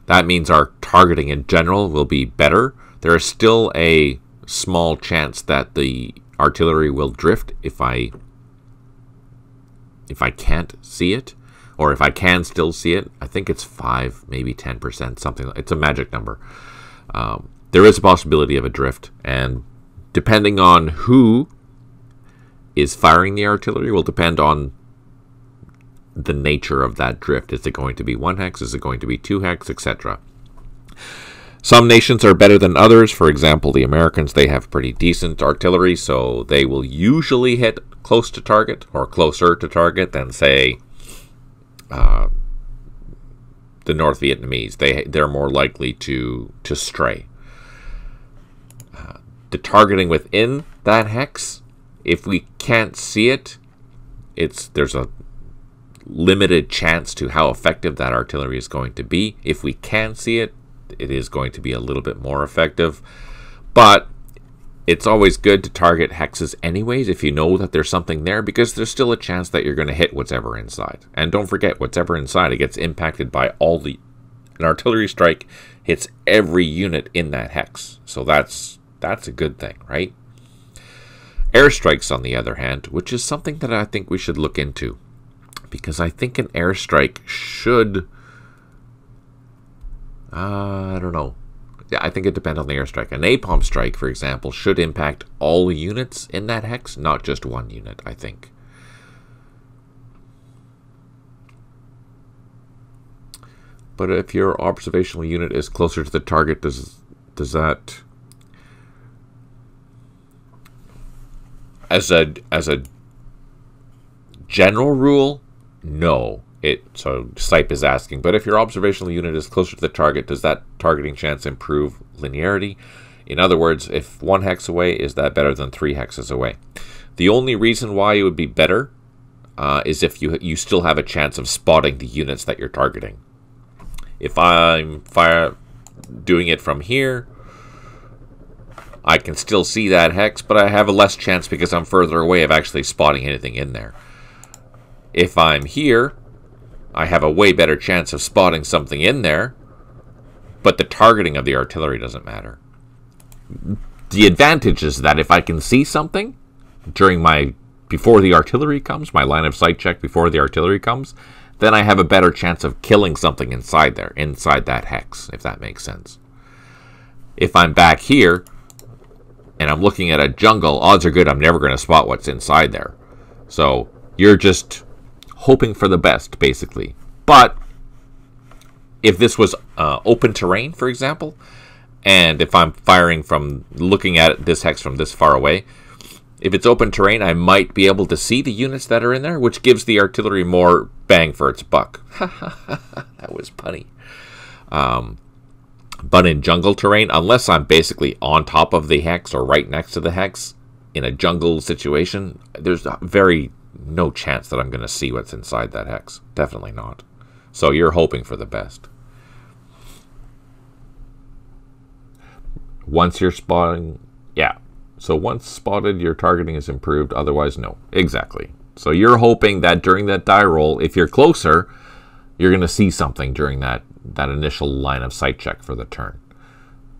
That means our targeting in general will be better. There is still a small chance that the artillery will drift if I can't see it, or if I can still see it. I think it's 5, maybe 10%, something. It's a magic number. There is a possibility of a drift, and depending on who is firing the artillery will depend on the nature of that drift. Is it going to be 1 hex? Is it going to be 2 hex, etc.? Some nations are better than others. For example, the Americans, they have pretty decent artillery, so they will usually hit close to target or closer to target than, say, the North Vietnamese. They're more likely to stray. The targeting within that hex, if we can't see it, there's a limited chance to how effective that artillery is going to be. If we can see it, it is going to be a little bit more effective. But it's always good to target hexes anyways if you know that there's something there, because there's still a chance that you're going to hit whatever inside. And don't forget, whatever inside, it gets impacted by an artillery strike hits every unit in that hex. So that's a good thing, right? Airstrikes, on the other hand, which is something that I think we should look into, because I think an airstrike should, I don't know. Yeah, I think it depends on the airstrike. A napalm strike, for example, should impact all units in that hex, not just one unit, I think. But if your observational unit is closer to the target, does that, as a general rule, no. So Sipe is asking, but if your observational unit is closer to the target, does that targeting chance improve linearity? In other words, if 1 hex away, is that better than 3 hexes away? The only reason why it would be better is if you still have a chance of spotting the units that you're targeting. If I'm doing it from here, I can still see that hex, but I have a less chance because I'm further away of actually spotting anything in there. If I'm here, I have a way better chance of spotting something in there, but the targeting of the artillery doesn't matter. The advantage is that if I can see something before the artillery comes, my line of sight check before the artillery comes, then I have a better chance of killing something inside there, inside that hex, if that makes sense. If I'm back here and I'm looking at a jungle, odds are good I'm never going to spot what's inside there. So you're just hoping for the best, basically. But if this was open terrain, for example, and if I'm firing from looking at this hex from this far away, if it's open terrain, I might be able to see the units that are in there, which gives the artillery more bang for its buck. That was punny. But in jungle terrain, unless I'm basically on top of the hex or right next to the hex in a jungle situation, there's no chance that I'm going to see what's inside that hex. Definitely not. So you're hoping for the best. Once you're spotting, yeah. So once spotted, your targeting is improved. Otherwise, no. Exactly. So you're hoping that during that die roll, if you're closer, you're going to see something during that initial line of sight check for the turn.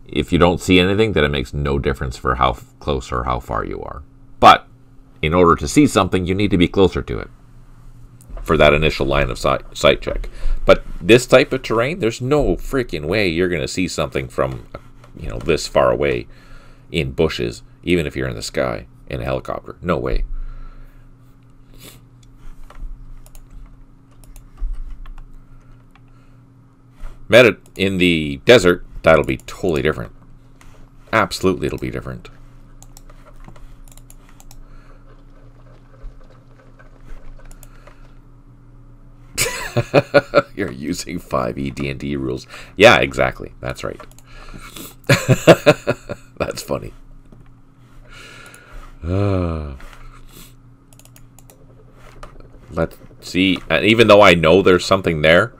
If you don't see anything, then it makes no difference for how close or how far you are. But in order to see something, you need to be closer to it for that initial line of sight check. But this type of terrain, there's no freaking way you're going to see something from, this far away in bushes, even if you're in the sky in a helicopter. No way. In the desert, that'll be totally different. Absolutely, it'll be different. You're using 5e D&D rules. Yeah, exactly. That's right. That's funny. Let's see. And even though I know there's something there,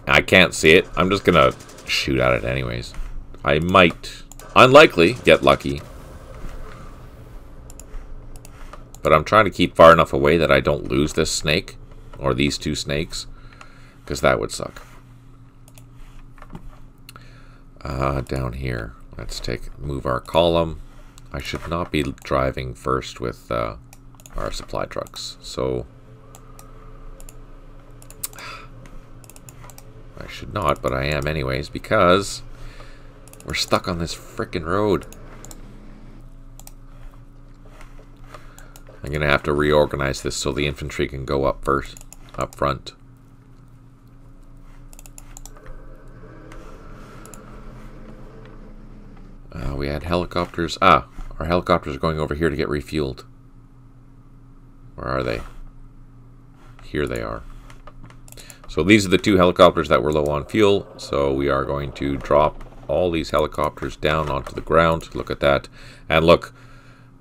I can't see it, I'm just gonna shoot at it anyways. I might, unlikely, get lucky. But I'm trying to keep far enough away that I don't lose this snake, or these two snakes, because that would suck. Down here, let's move our column. I should not be driving first with our supply trucks, so I should not, but I am anyways, because we're stuck on this frickin' road. I'm gonna have to reorganize this so the infantry can go up front. We had helicopters. Our helicopters are going over here to get refueled. Where are they? Here they are. So these are the two helicopters that were low on fuel. So we are going to drop all these helicopters down onto the ground. Look at that. And look,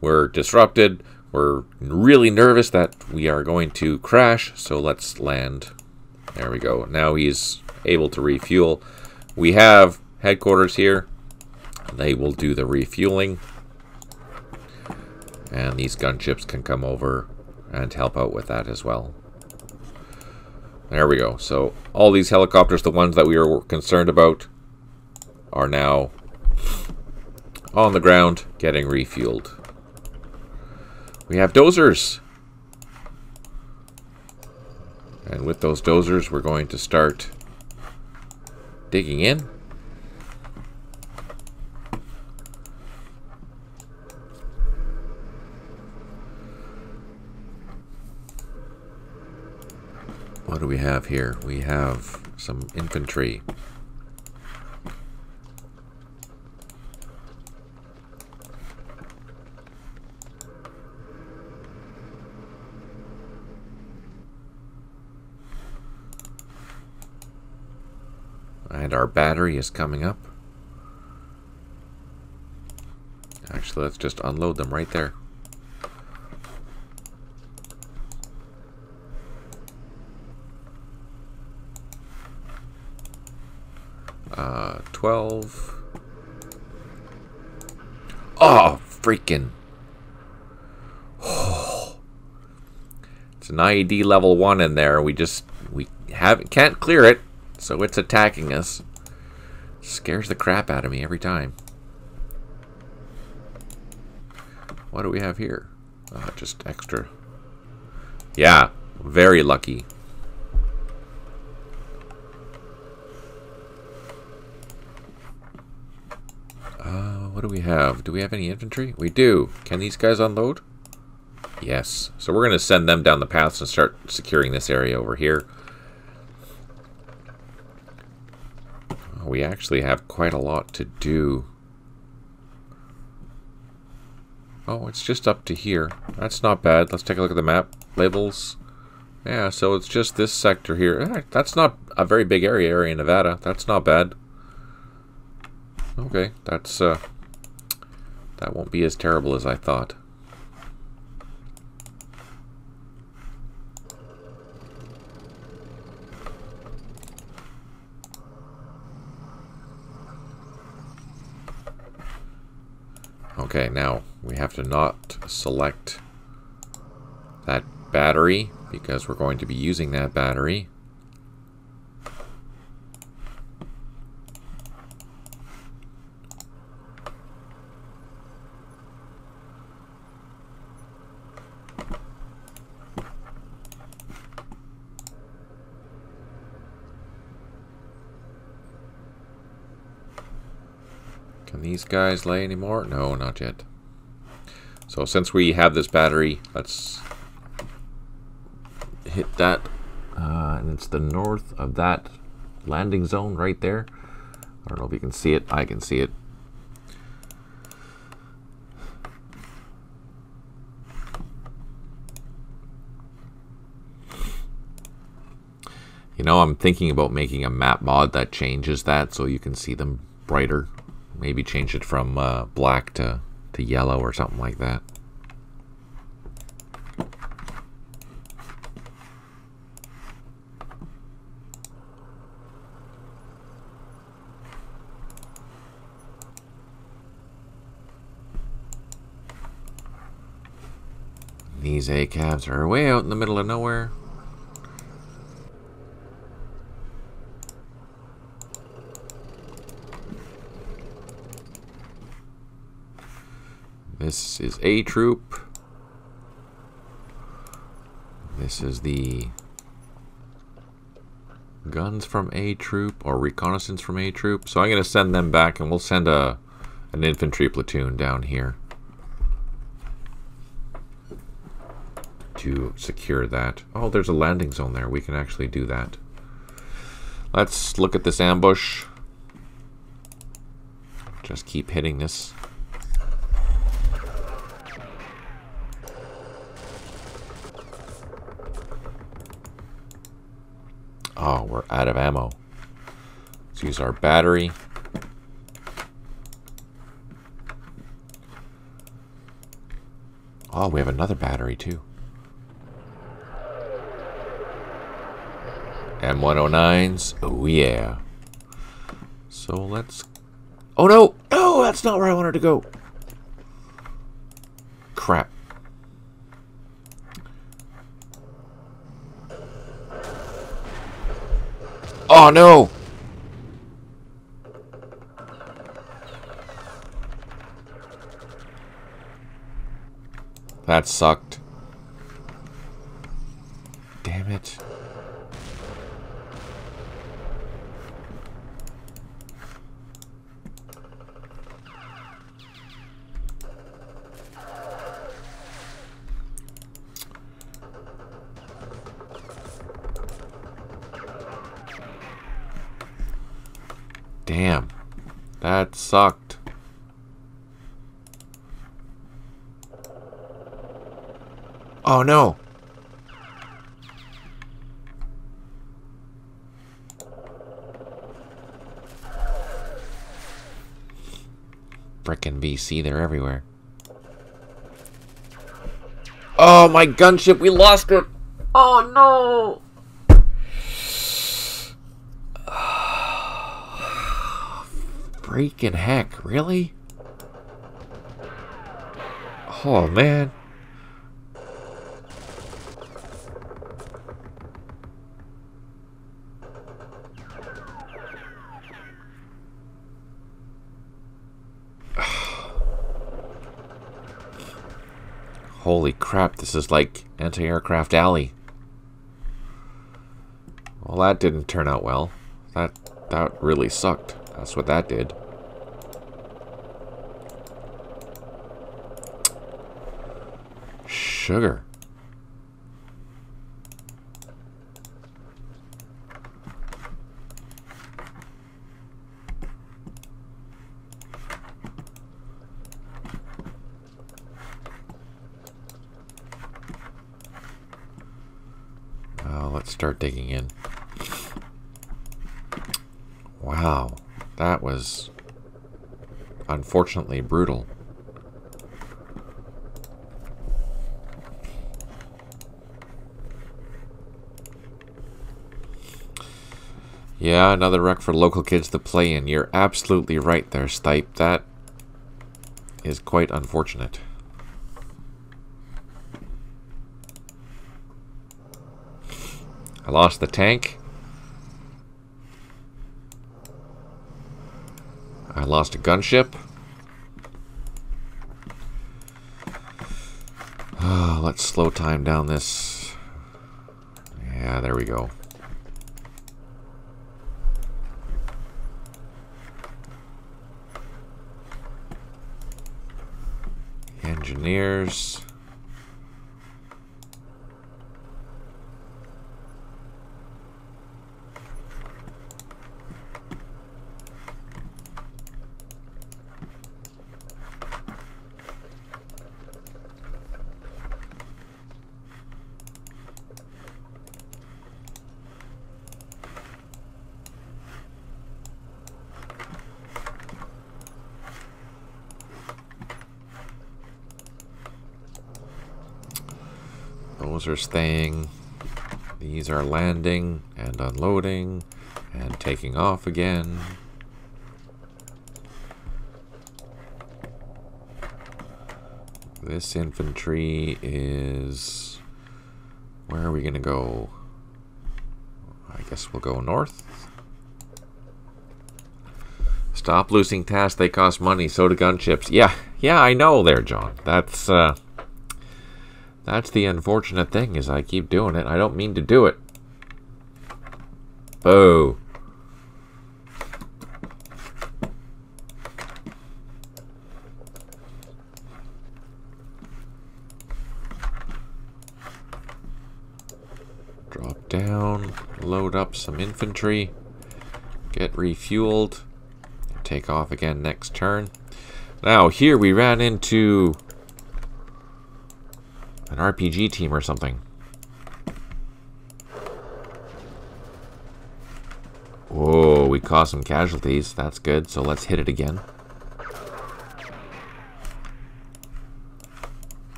we're disrupted. We're really nervous that we are going to crash. So let's land. There we go. Now he's able to refuel. We have headquarters here. They will do the refueling. And these gunships can come over and help out with that as well. There we go. So all these helicopters, the ones that we were concerned about, are now on the ground getting refueled. We have dozers. And with those dozers, we're going to start digging in. What do we have here? We have some infantry. And our battery is coming up. Actually, let's just unload them right there. 12. Oh, freaking. Oh. It's an IED level 1 in there. We can't clear it, so it's attacking us. Scares the crap out of me every time. What do we have here? Just extra. Yeah, very lucky. What do we have? Do we have any infantry? We do. Can these guys unload? Yes. So we're going to send them down the paths and start securing this area over here. We actually have quite a lot to do. Oh, it's just up to here. That's not bad. Let's take a look at the map. Labels. Yeah, so it's just this sector here. That's not a very big area Nevada. That's not bad. Okay, that's that won't be as terrible as I thought. Okay, now we have to not select that battery because we're going to be using that battery. Can these guys lay anymore? No, not yet. So since we have this battery, let's hit that. And it's the north of that landing zone right there. I don't know if you can see it. I can see it. You know, I'm thinking about making a map mod that changes that so you can see them brighter. Maybe change it from black to yellow or something like that. These ACAVs are way out in the middle of nowhere. This is A Troop. This is the guns from A Troop or reconnaissance from A Troop. So I'm going to send them back and we'll send an infantry platoon down here to secure that. Oh, there's a landing zone there. We can actually do that. Let's look at this ambush. Just keep hitting this. Oh, we're out of ammo. Let's use our battery. Oh, we have another battery too. M109s. Oh yeah. So let's... Oh no! No, that's not where I wanted to go. Crap. Oh no! That sucked. Damn it. Damn. That sucked. Oh no. Frickin' VC, they're everywhere. Oh, my gunship, we lost it. Oh no. Freaking heck, really? Oh man. Holy crap, this is like Anti-Aircraft Alley. Well, that didn't turn out well. That really sucked. That's what that did. Sugar. Let's start digging in. Wow, that was unfortunately brutal. Yeah, another wreck for local kids to play in. You're absolutely right there, Stipe. That is quite unfortunate. I lost the tank. I lost a gunship. Oh, let's slow time down this. Yeah, there we go. Engineers. Those are staying. These are landing and unloading and taking off again. This infantry is... Where are we going to go? I guess we'll go north. Stop losing tasks. They cost money. So do gunships. Yeah, I know there, John. That's the unfortunate thing, is I keep doing it. I don't mean to do it. Boo. Drop down, load up some infantry, get refueled, take off again next turn. Now here we ran into an RPG team or something. Whoa, we caused some casualties. That's good. So let's hit it again.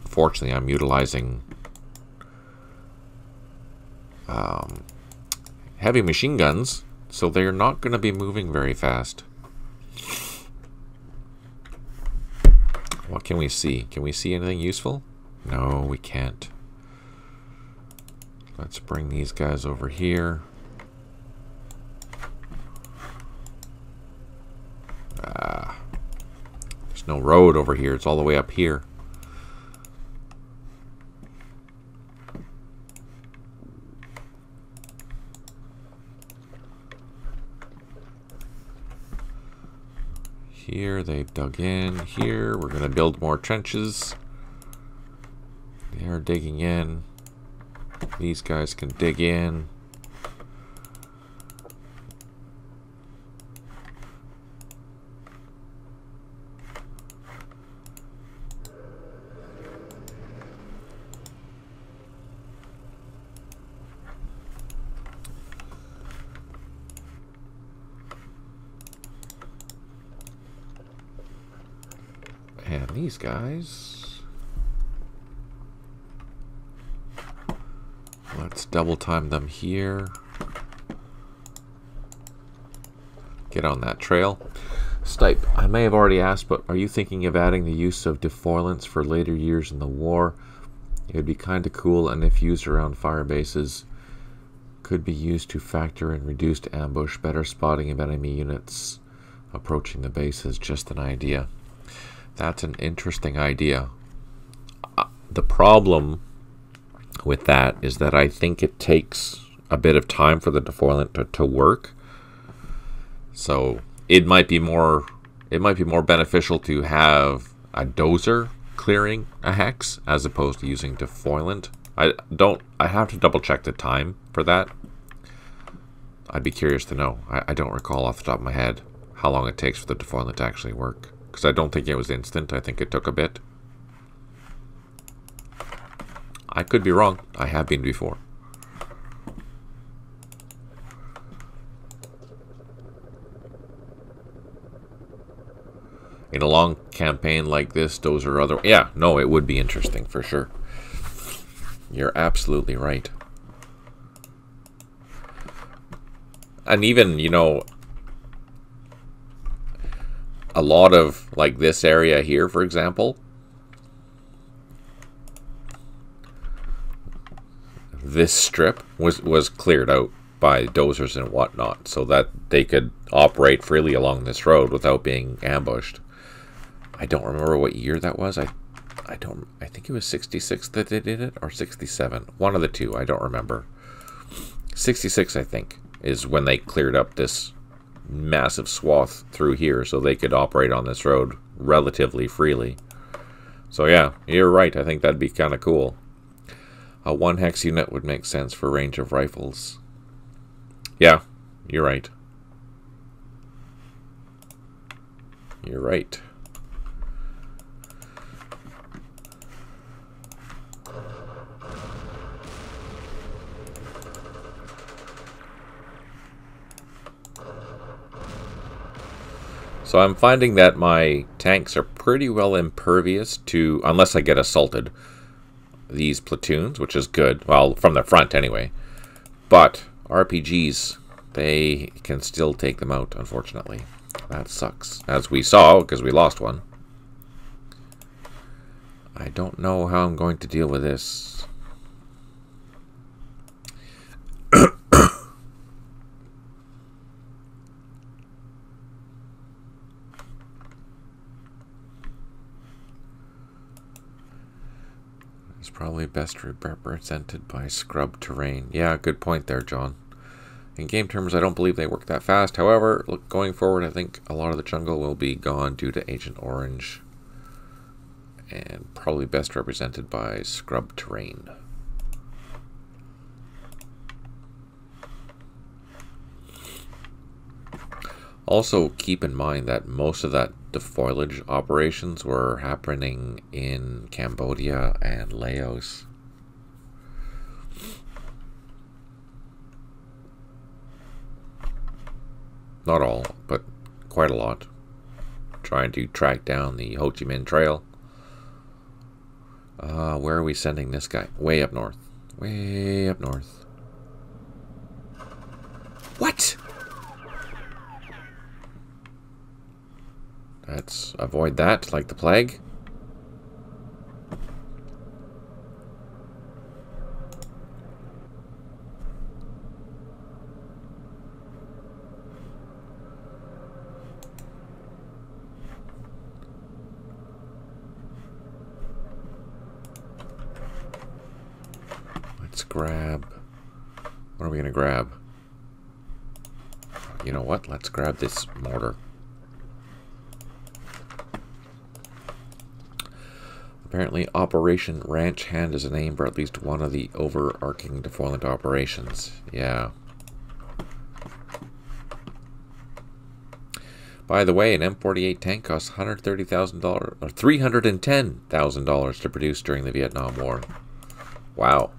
Fortunately, I'm utilizing heavy machine guns, so they're not going to be moving very fast. What can we see? Can we see anything useful? No, we can't. Let's bring these guys over here. There's no road over here. It's all the way up here. Here, they've dug in. Here, we're going to build more trenches. They're digging in. These guys can dig in. And these guys, let's double time them here. Get on that trail. Stipe, I may have already asked, but are you thinking of adding the use of defoilants for later years in the war? It would be kind of cool, and if used around fire bases, could be used to factor in reduced ambush, better spotting of enemy units approaching the bases. Just an idea. That's an interesting idea. The problem with that is that I think it takes a bit of time for the defoilant to work. So it might be more beneficial to have a dozer clearing a hex as opposed to using defoilant. I have to double check the time for that. I'd be curious to know. I don't recall off the top of my head how long it takes for the defoilant to actually work, because I don't think it was instant. I think it took a bit. I could be wrong. I have been before. In a long campaign like this, those are other... Yeah, no, it would be interesting for sure. You're absolutely right. And even, you know, a lot of, like, this area here, for example, this strip was cleared out by dozers and whatnot so that they could operate freely along this road without being ambushed. I don't remember what year that was. I think it was 66 that they did it, or 67. One of the two, I don't remember. 66, I think, is when they cleared up this massive swath through here so they could operate on this road relatively freely. So yeah, you're right. I think that'd be kind of cool. A 1 hex unit would make sense for range of rifles. Yeah, you're right. You're right. So I'm finding that my tanks are pretty well impervious to, unless I get assaulted, these platoons, which is good. Well, from the front anyway. But RPGs, they can still take them out, unfortunately. That sucks. As we saw, because we lost one. I don't know how I'm going to deal with this. It's probably best represented by scrub terrain. Yeah, good point there, John. In game terms, I don't believe they work that fast. However, going forward, I think a lot of the jungle will be gone due to Agent Orange. And probably best represented by scrub terrain. Also, keep in mind that most of that defoliage operations were happening in Cambodia and Laos. Not all, but quite a lot. Trying to track down the Ho Chi Minh Trail. Where are we sending this guy? Way up north. Way up north. What? Let's avoid that like the plague. Let's grab... What are we going to grab? You know what? Let's grab this mortar. Apparently, Operation Ranch Hand is a name for at least one of the overarching defoliant operations. Yeah. By the way, an M48 tank costs $130,000 or $310,000 to produce during the Vietnam War. Wow.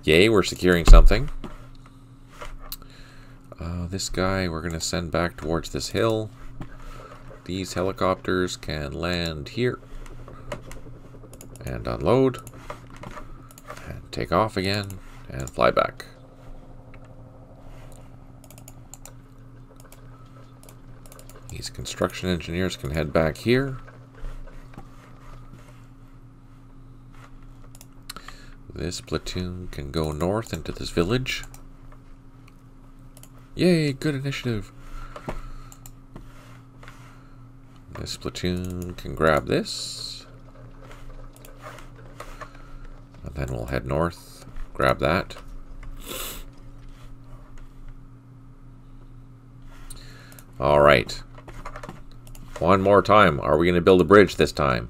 Yay, we're securing something. This guy we're going to send back towards this hill. These helicopters can land here and unload and take off again and fly back. These construction engineers can head back here. This platoon can go north into this village. Yay, good initiative. This platoon can grab this. And then we'll head north. Grab that. Alright. One more time. Are we going to build a bridge this time?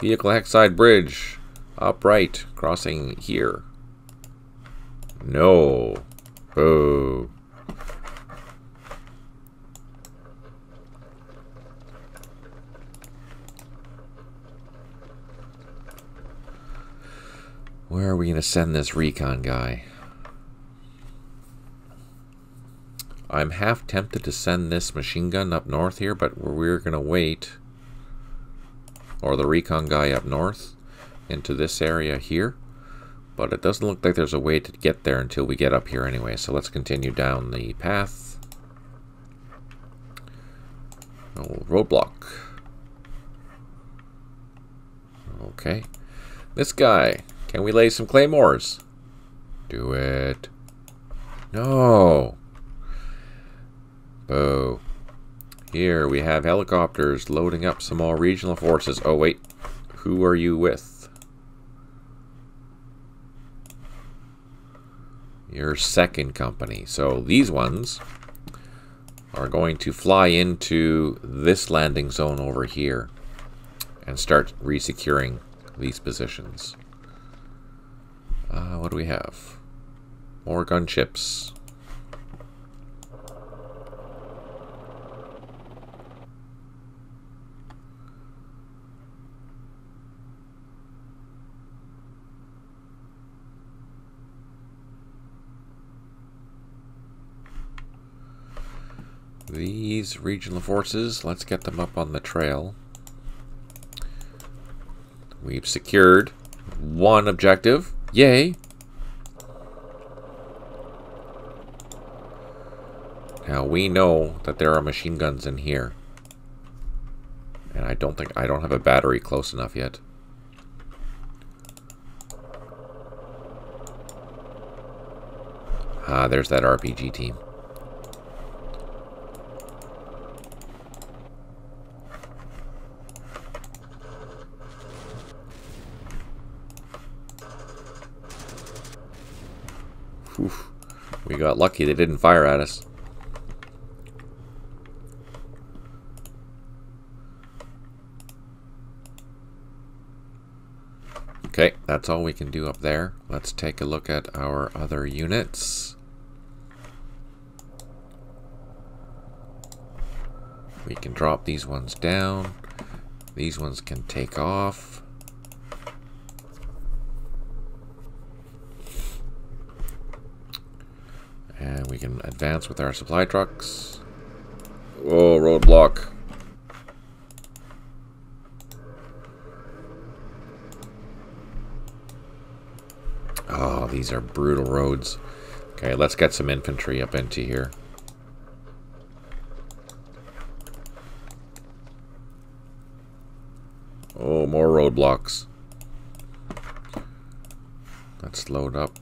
Vehicle Hexside Bridge. Upright. Crossing here. No. Boo. Where are we going to send this recon guy? I'm half tempted to send this machine gun up north here, but we're going to wait. Or the recon guy up north into this area here. But it doesn't look like there's a way to get there until we get up here anyway. So let's continue down the path. Oh, roadblock. Okay. This guy. Can we lay some claymores? Do it. No. Oh. Here we have helicopters loading up some more regional forces. Oh, wait. Who are you with? Your second company. So these ones are going to fly into this landing zone over here and start resecuring these positions. What do we have? More gunships. These regional forces, let's get them up on the trail. We've secured one objective. Yay! Now we know that there are machine guns in here. And I don't have a battery close enough yet. Ah, there's that RPG team. Oof. We got lucky they didn't fire at us. Okay, that's all we can do up there. Let's take a look at our other units. We can drop these ones down. These ones can take off. And we can advance with our supply trucks. Whoa, roadblock. Oh, these are brutal roads. Okay, let's get some infantry up into here. Oh, more roadblocks. Let's load up.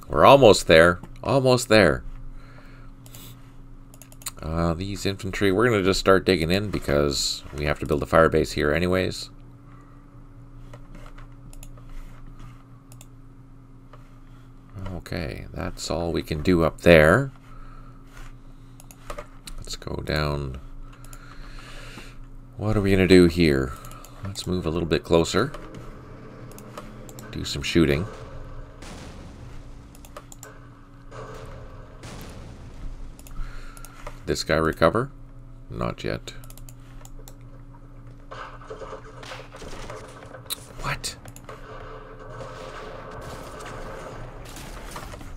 We're almost there. Almost there. These infantry, we're going to just start digging in because we have to build a fire base here anyways. Okay, that's all we can do up there. Let's go down. What are we going to do here? Let's move a little bit closer. Do some shooting. This guy recover? Not yet. What?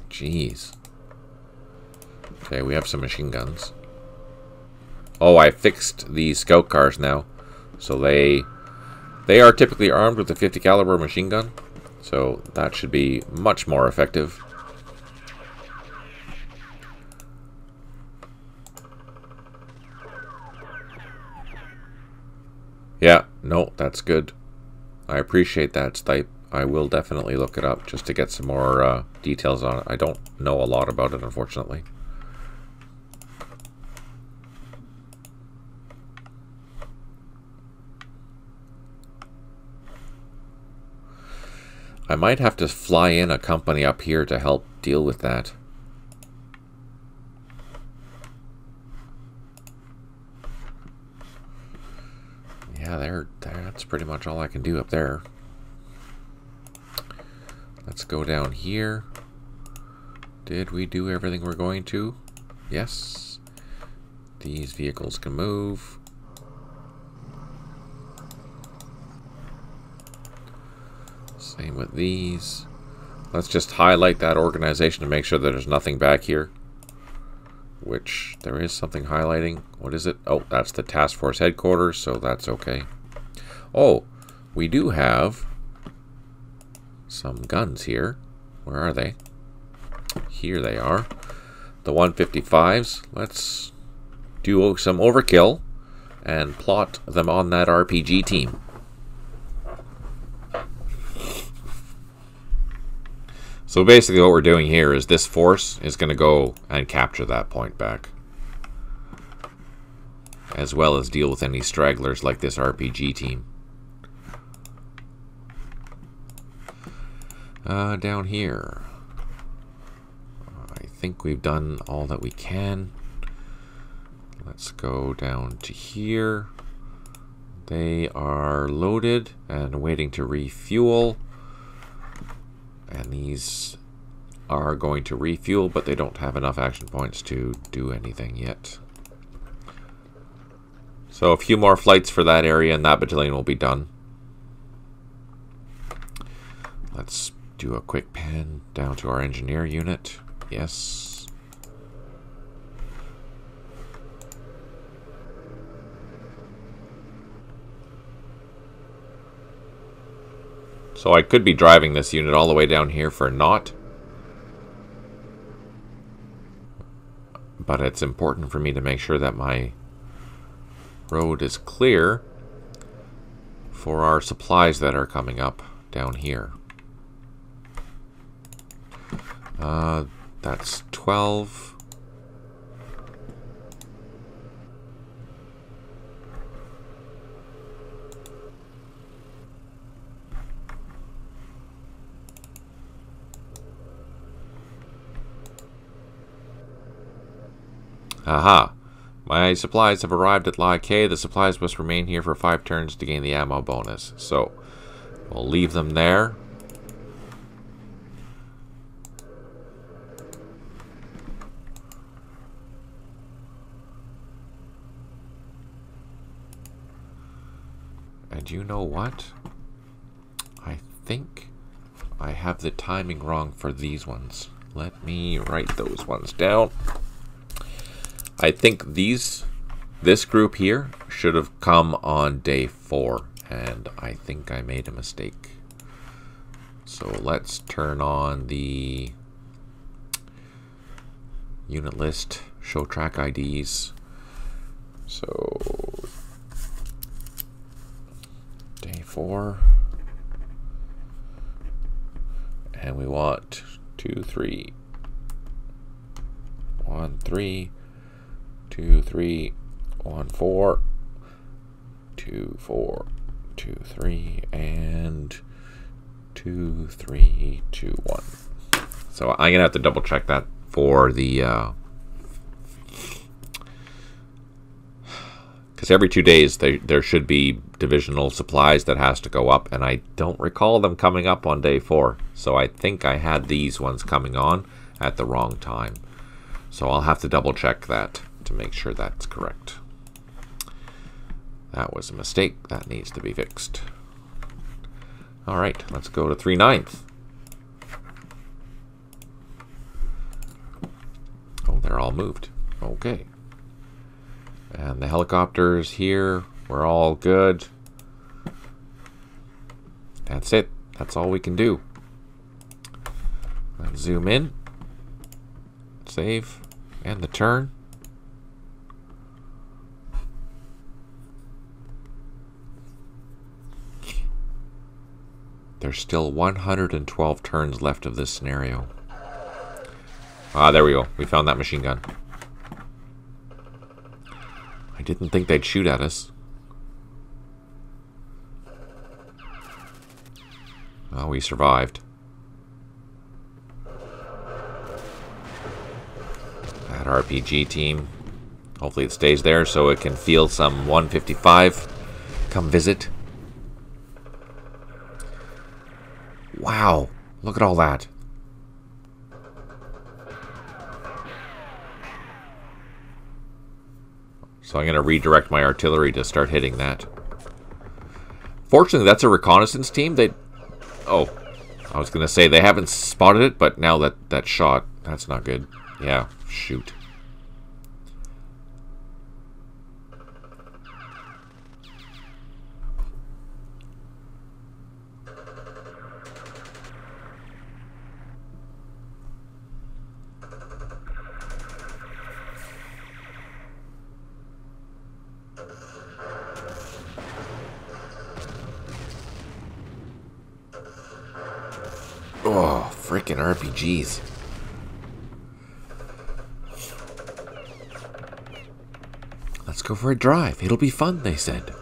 Jeez. Okay, we have some machine guns. Oh, I fixed the scout cars now. So they are typically armed with a 50 caliber machine gun. So that should be much more effective. Yeah, no, that's good. I appreciate that, Stipe. I will definitely look it up just to get some more details on it. I don't know a lot about it, unfortunately. I might have to fly in a company up here to help deal with that. Yeah, that's pretty much all I can do up there. Let's go down here. Did we do everything we're going to? Yes. These vehicles can move. Same with these. Let's just highlight that organization to make sure that there's nothing back here. Which there is something highlighting. What is it? Oh, that's the task force headquarters, so that's okay. Oh, we do have some guns here. Where are they? Here they are. The 155s. Let's do some overkill and plot them on that RPG team. So basically what we're doing here is this force is going to go and capture that point back, as well as deal with any stragglers like this RPG team. Down here, I think we've done all that we can. Let's go down to here. They are loaded and waiting to refuel. And these are going to refuel, but they don't have enough action points to do anything yet. So a few more flights for that area and that battalion will be done. Let's do a quick pan down to our engineer unit. Yes. So I could be driving this unit all the way down here for naught. But it's important for me to make sure that my road is clear for our supplies that are coming up down here. That's 12. Aha. My supplies have arrived at Lie K. The supplies must remain here for 5 turns to gain the ammo bonus. So, we'll leave them there. And you know what? I think I have the timing wrong for these ones. Let me write those ones down. I think this group here should have come on day 4, and I think I made a mistake. So let's turn on the unit list, show track IDs. So day 4, and we want 2, 3, 1, 3. 2, 3, 1, 4, 2, 4, 2, 3, and 2, 3, 2, 1. So I'm gonna have to double check that for the because every 2 days there should be divisional supplies that has to go up, and I don't recall them coming up on day 4. So I think I had these ones coming on at the wrong time. So I'll have to double check that to make sure that's correct. That was a mistake. That needs to be fixed. Alright, let's go to 3/9. Oh, they're all moved. Okay. And the helicopters here, we're all good. That's it. That's all we can do. Let's zoom in. Save. And the turn. there's still 112 turns left of this scenario. Ah, there we go. We found that machine gun. I didn't think they'd shoot at us. Oh, we survived. That RPG team. Hopefully it stays there so it can field some 155. Come visit. Wow. Look at all that. So I'm going to redirect my artillery to start hitting that. Fortunately, that's a reconnaissance team. Oh, I was going to say they haven't spotted it, but now that shot, that's not good. Yeah, shoot. Oh, freaking RPGs. Let's go for a drive. It'll be fun, they said.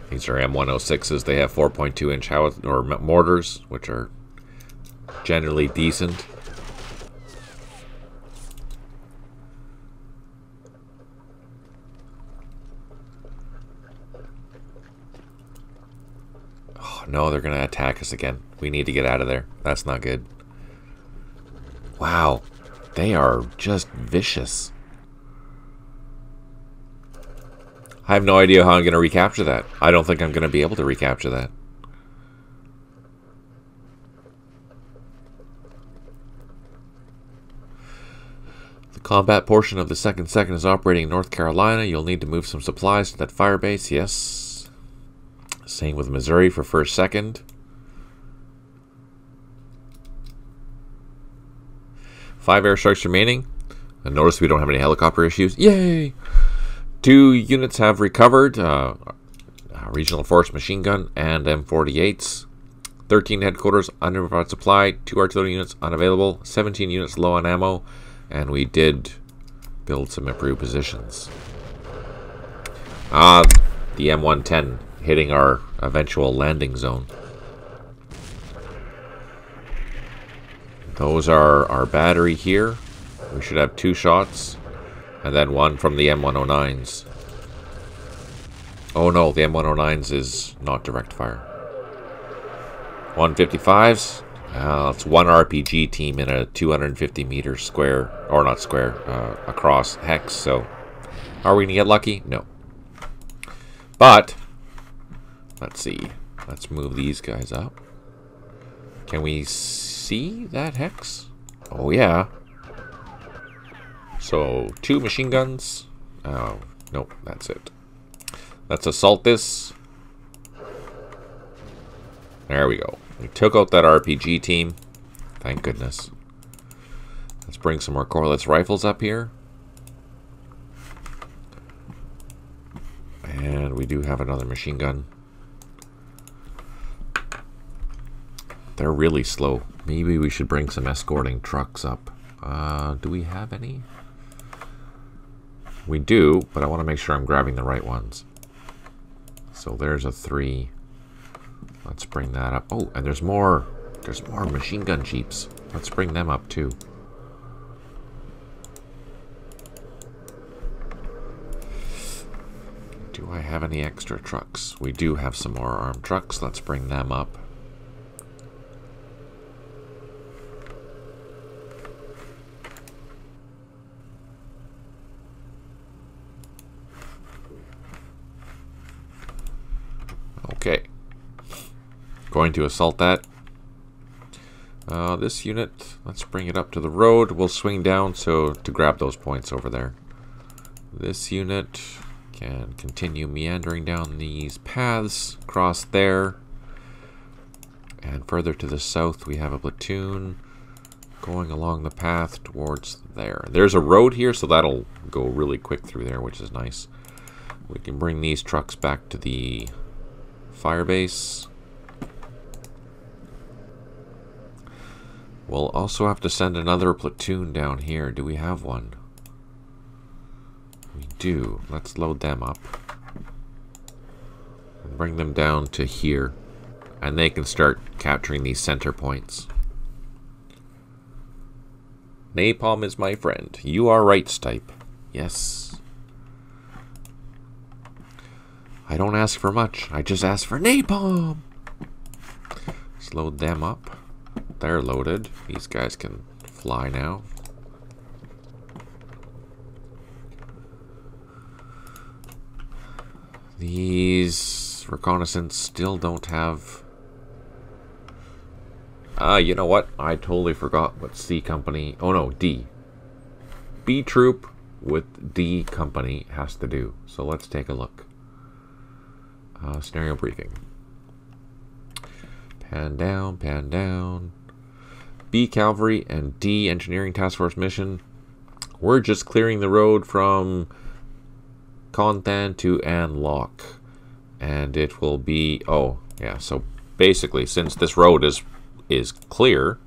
These are M106s. They have 4.2-inch mortars, which are generally decent. No, they're going to attack us again. We need to get out of there. That's not good. Wow. They are just vicious. I have no idea how I'm going to recapture that. I don't think I'm going to be able to recapture that. The combat portion of the second is operating in North Carolina. You'll need to move some supplies to that fire base. Yes. Same with Missouri for first, second. 5 airstrikes remaining. And notice we don't have any helicopter issues. Yay! 2 units have recovered. Regional Force machine gun and M48s. 13 headquarters unprovided supply. 2 artillery units unavailable. 17 units low on ammo. And we did build some improved positions. The M110 hitting our eventual landing zone. Those are our battery here. We should have 2 shots. And then 1 from the M109s. Oh no, the M109s is not direct fire. 155s. It's 1 RPG team in a 250 meter square, or not square, across hex. So, are we going to get lucky? No. But, let's see. Let's move these guys up. Can we see that hex? Oh, yeah. So, 2 machine guns. Oh, nope, that's it. Let's assault this. There we go. We took out that RPG team. Thank goodness. Let's bring some more Corliss rifles up here. And we do have another machine gun. They're really slow. Maybe we should bring some escorting trucks up. Do we have any? We do, but I want to make sure I'm grabbing the right ones. So there's a 3. Let's bring that up. Oh, and there's more machine gun jeeps. Let's bring them up too. Do I have any extra trucks? We do have some more armed trucks. Let's bring them up. Okay. Going to assault that. This unit, let's bring it up to the road. We'll swing down to grab those points over there. This unit can continue meandering down these paths, across there. And further to the south we have a platoon. going along the path towards there. There's a road here, so that'll go really quick through there, which is nice. We can bring these trucks back to the firebase. We'll also have to send another platoon down here. Do we have one? We do. Let's load them up. And bring them down to here. And they can start capturing these center points. Napalm is my friend. You are right, Stipe. Yes. I don't ask for much. I just ask for napalm. Let's load them up. They're loaded. These guys can fly now. These reconnaissance still don't have... you know what? I totally forgot what C company... Oh no, D. B troop with D company has to do. So let's take a look. Scenario briefing. Pan down, pan down. B Cavalry and D Engineering Task Force mission. We're just clearing the road from Konthan to Anlock. And it will be... Oh, yeah. So basically, since this road is clear,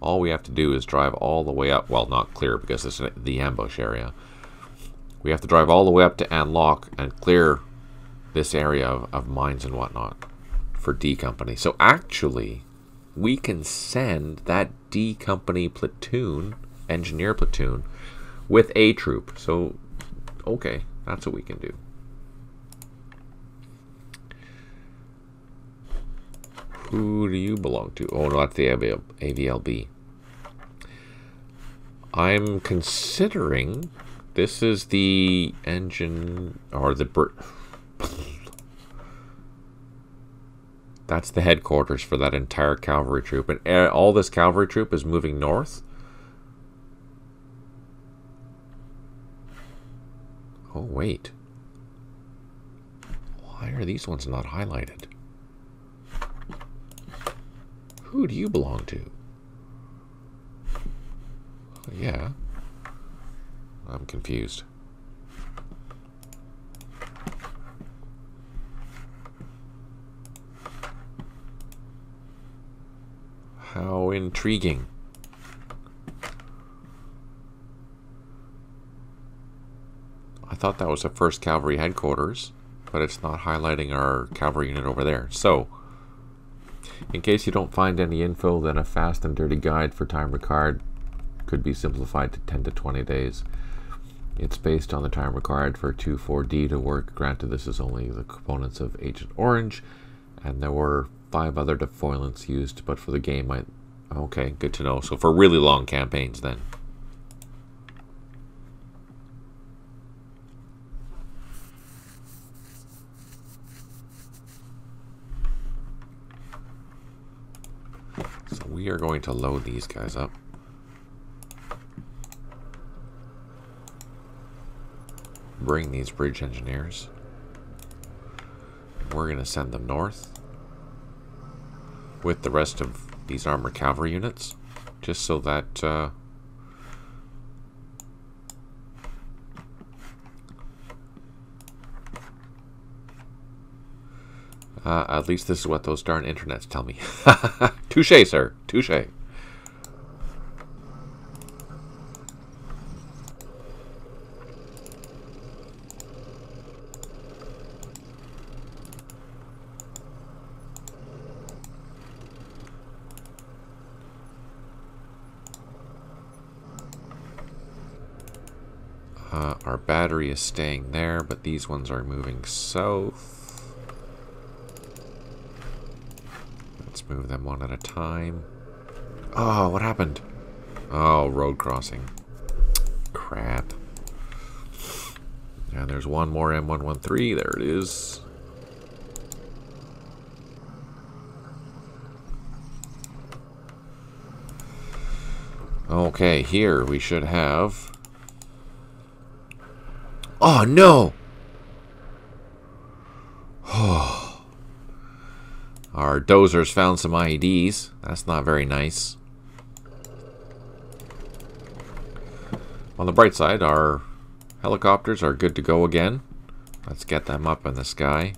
all we have to do is drive all the way up. Well, not clear because it's the ambush area. We have to drive all the way up to Anlock and clear this area of mines and whatnot for D Company. So actually, we can send that D Company platoon, engineer platoon, with A troop. So, okay, that's what we can do. Who do you belong to? Oh, no, that's the AVLB. I'm considering this is the engine, or the... That's the headquarters for that entire cavalry troop. And all this cavalry troop is moving north. Oh, wait. Why are these ones not highlighted? Who do you belong to? Yeah. I'm confused. How intriguing. I thought that was the 1st Cavalry headquarters, but it's not highlighting our cavalry unit over there. So, in case you don't find any info, then a fast and dirty guide for time required could be simplified to 10 to 20 days. It's based on the time required for 2,4-D to work. Granted, this is only the components of Agent Orange, and there were 5 other defoilants used, but for the game, okay, good to know. So for really long campaigns, then. So we are going to load these guys up. Bring these bridge engineers. We're going to send them north with the rest of these armored cavalry units, just so that at least this is what those darn internets tell me. Touché, sir. Touché. Our battery is staying there, but these ones are moving south. Let's move them one at a time. Oh, what happened? Oh, road crossing. Crap. And there's one more M113. There it is. Okay, here we should have... Oh, no! Our Our dozers found some IEDs. That's not very nice. On the bright side, our helicopters are good to go again. Let's get them up in the sky.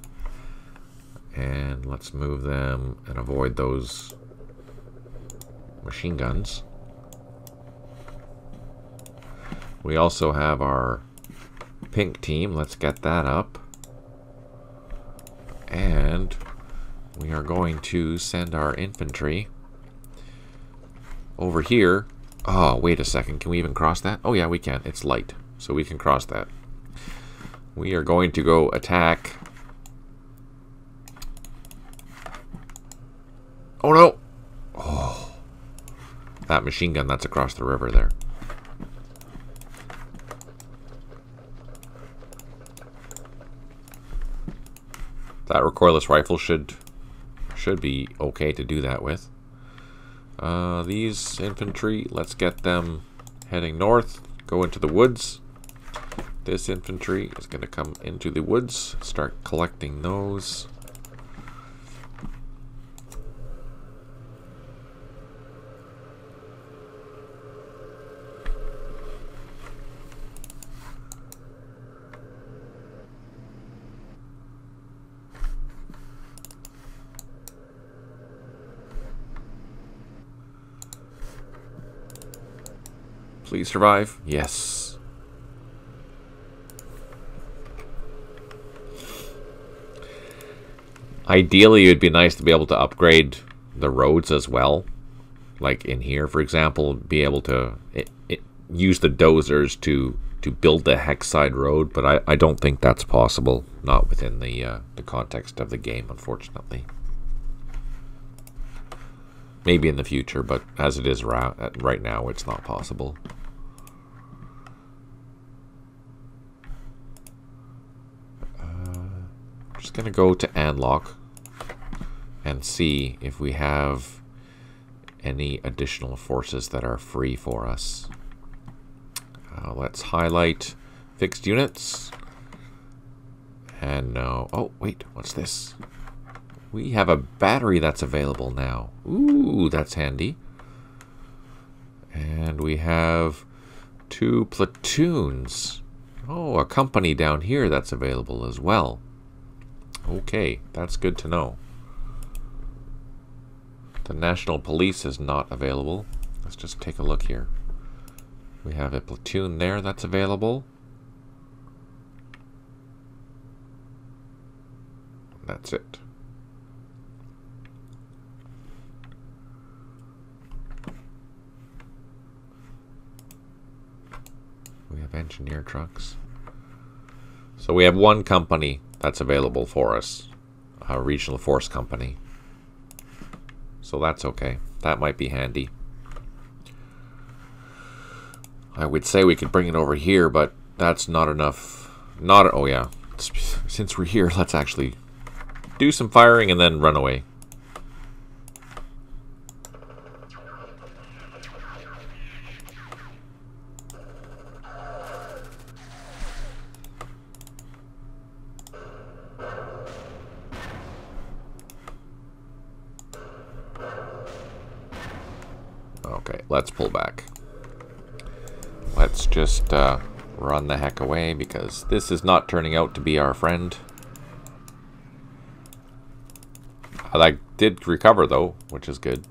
And let's move them and avoid those machine guns. We also have our pink team. Let's get that up. And we are going to send our infantry over here. Oh, wait a second. Can we even cross that? Oh, yeah, we can. It's light, so we can cross that. We are going to go attack. Oh, no. Oh, that machine gun that's across the river there. That recoilless rifle should be okay to do that with. These infantry, let's get them heading north, go into the woods. This infantry is going to come into the woods, start collecting those. Please survive. Yes. Ideally, it would be nice to be able to upgrade the roads as well. Like in here, for example, be able to use the dozers to build the Hexside road, but I don't think that's possible. Not within the context of the game, unfortunately. Maybe in the future, but as it is right now, it's not possible. Just gonna go to Anlock and see if we have any additional forces that are free for us. Let's highlight fixed units. And no. Oh, wait, what's this? We have a battery that's available now. Ooh, that's handy. And we have 2 platoons. Oh, a company down here that's available as well. Okay, that's good to know. The National Police is not available. Let's just take a look here. We have a platoon there that's available. That's it. We have engineer trucks. So we have 1 company that's available for us. A regional force company. So that's okay. That might be handy. I would say we could bring it over here, but that's not enough. Oh yeah. Since we're here, let's actually do some firing and then run away. Okay, let's pull back. Let's just run the heck away because this is not turning out to be our friend. I did recover though, which is good.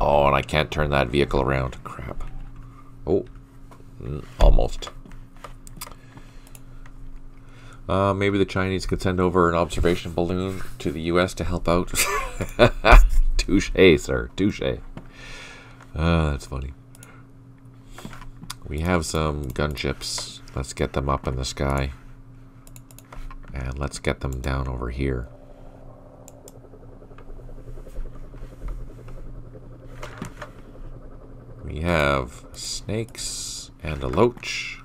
Oh, and I can't turn that vehicle around. Crap. Oh, almost. Maybe the Chinese could send over an observation balloon to the US to help out. Touche, sir. Touche. That's funny. We have some gunships. Let's get them up in the sky. And let's get them down over here. We have snakes and a loach.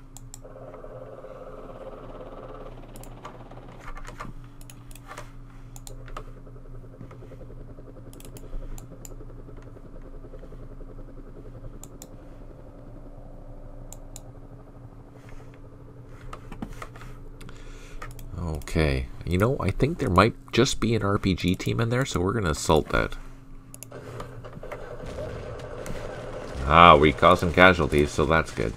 Okay. You know, I think there might just be an RPG team in there, so we're going to assault that. Ah, we caused some casualties, so that's good.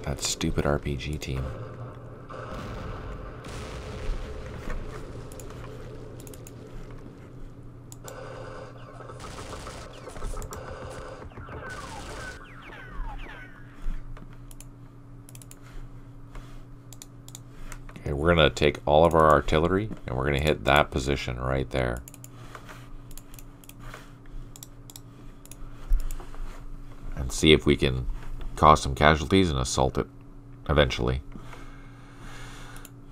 That stupid RPG team. Okay, we're going to take all of our artillery and we're going to hit that position right there. And see if we can cause some casualties and assault it eventually.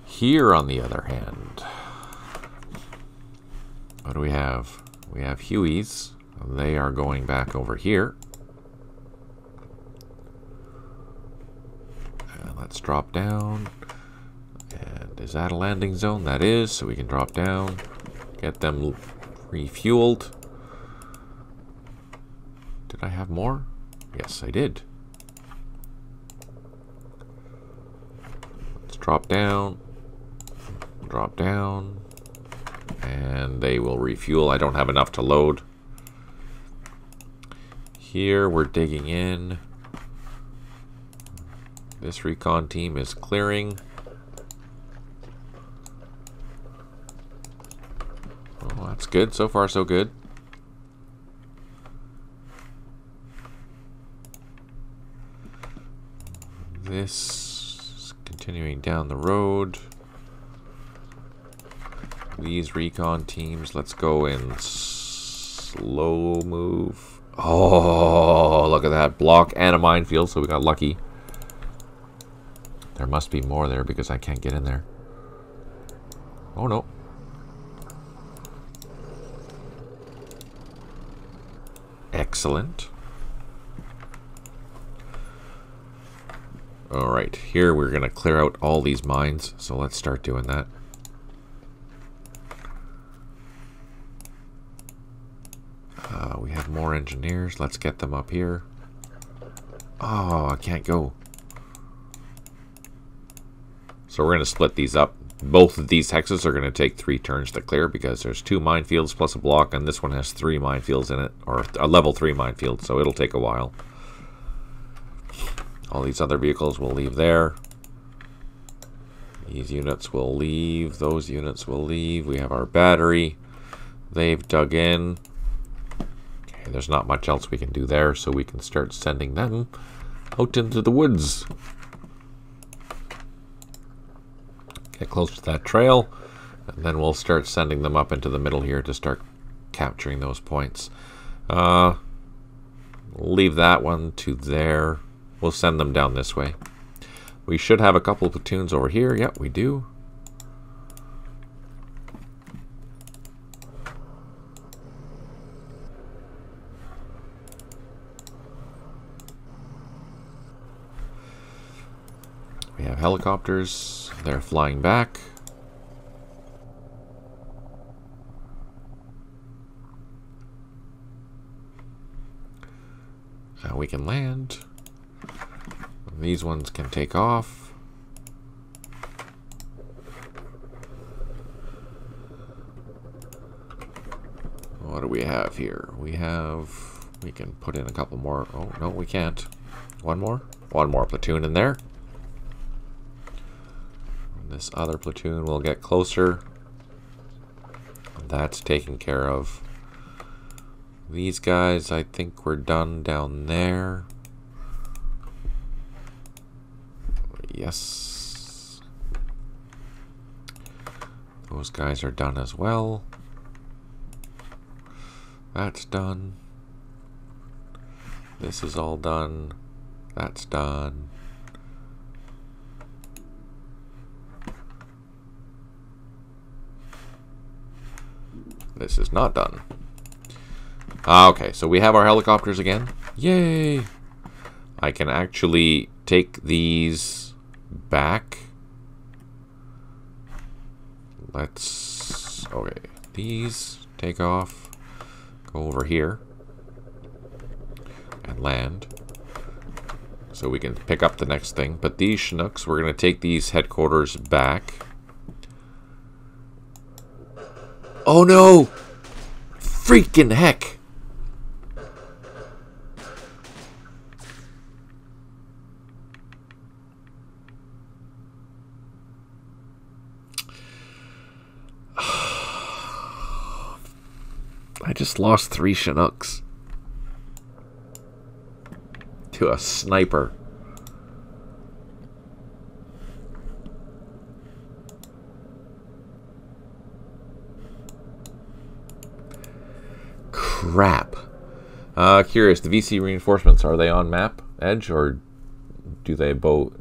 Here, on the other hand, what do we have? We have Hueys. They are going back over here. And let's drop down. And is that a landing zone? That is, so we can drop down, get them refueled. Did I have more? Yes, I did. Let's drop down, and they will refuel. I don't have enough to load. Here we're digging in. This recon team is clearing. Oh, that's good. So far, so good. This is continuing down the road. These recon teams, let's go in slow move. Oh, look at that. Block and a minefield, so we got lucky. There must be more there because I can't get in there. Oh, no. Excellent. Alright, here we're going to clear out all these mines, so let's start doing that. We have more engineers. Let's get them up here. Oh, I can't go. So we're going to split these up. Both of these hexes are going to take 3 turns to clear because there's 2 minefields plus a block, and this one has 3 minefields in it, or a level 3 minefield, so it'll take a while. All these other vehicles will leave there. These units will leave. Those units will leave. We have our battery. They've dug in. Okay, there's not much else we can do there, so we can start sending them out into the woods. Get close to that trail, and then we'll start sending them up into the middle here to start capturing those points. Leave that one to there. We'll send them down this way. We should have a couple of platoons over here. Yep, we do. We have helicopters. They're flying back. Now we can land. These ones can take off. What do we have here? We can put in a couple more. Oh, no, we can't. One more? One more platoon in there. And this other platoon will get closer. That's taken care of. These guys, I think we're done down there. Yes. Those guys are done as well. That's done. This is all done. That's done. This is not done. Okay, so we have our helicopters again. Yay! I can actually take these back let's... Okay, these take off. Go over here. And land. So we can pick up the next thing. But these Chinooks, we're going to take these headquarters back. Oh no! Freaking heck! I just lost 3 Chinooks. To a sniper. Crap. Curious, the VC reinforcements, are they on map edge, or do they both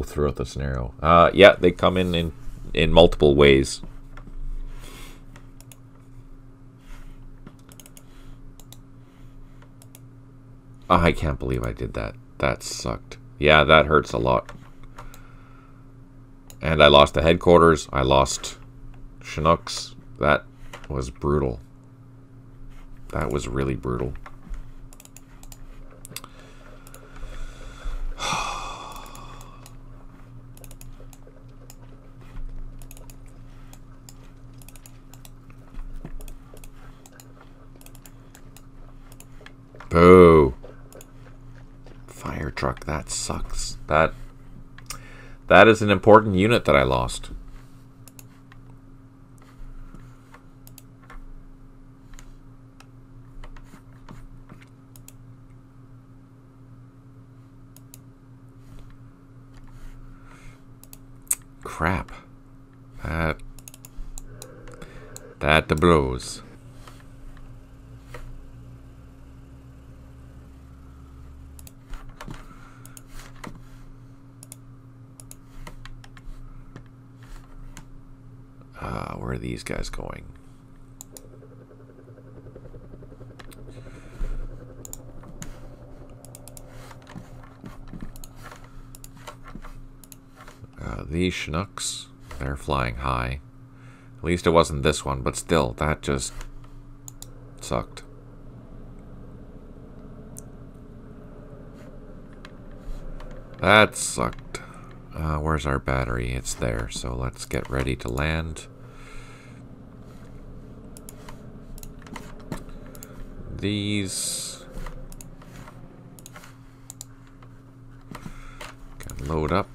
throughout the scenario? Yeah, they come in multiple ways. Oh, I can't believe I did that. That sucked. Yeah, that hurts a lot. And I lost the headquarters. I lost Chinooks. That was brutal. That was really brutal. Boo. Fire truck, that sucks. That is an important unit that I lost. Crap. That the blows. Where are these guys going? These Chinooks, they're flying high. At least it wasn't this one, but still, that just sucked. That sucked. Where's our battery? It's there, so let's get ready to land. These can load up.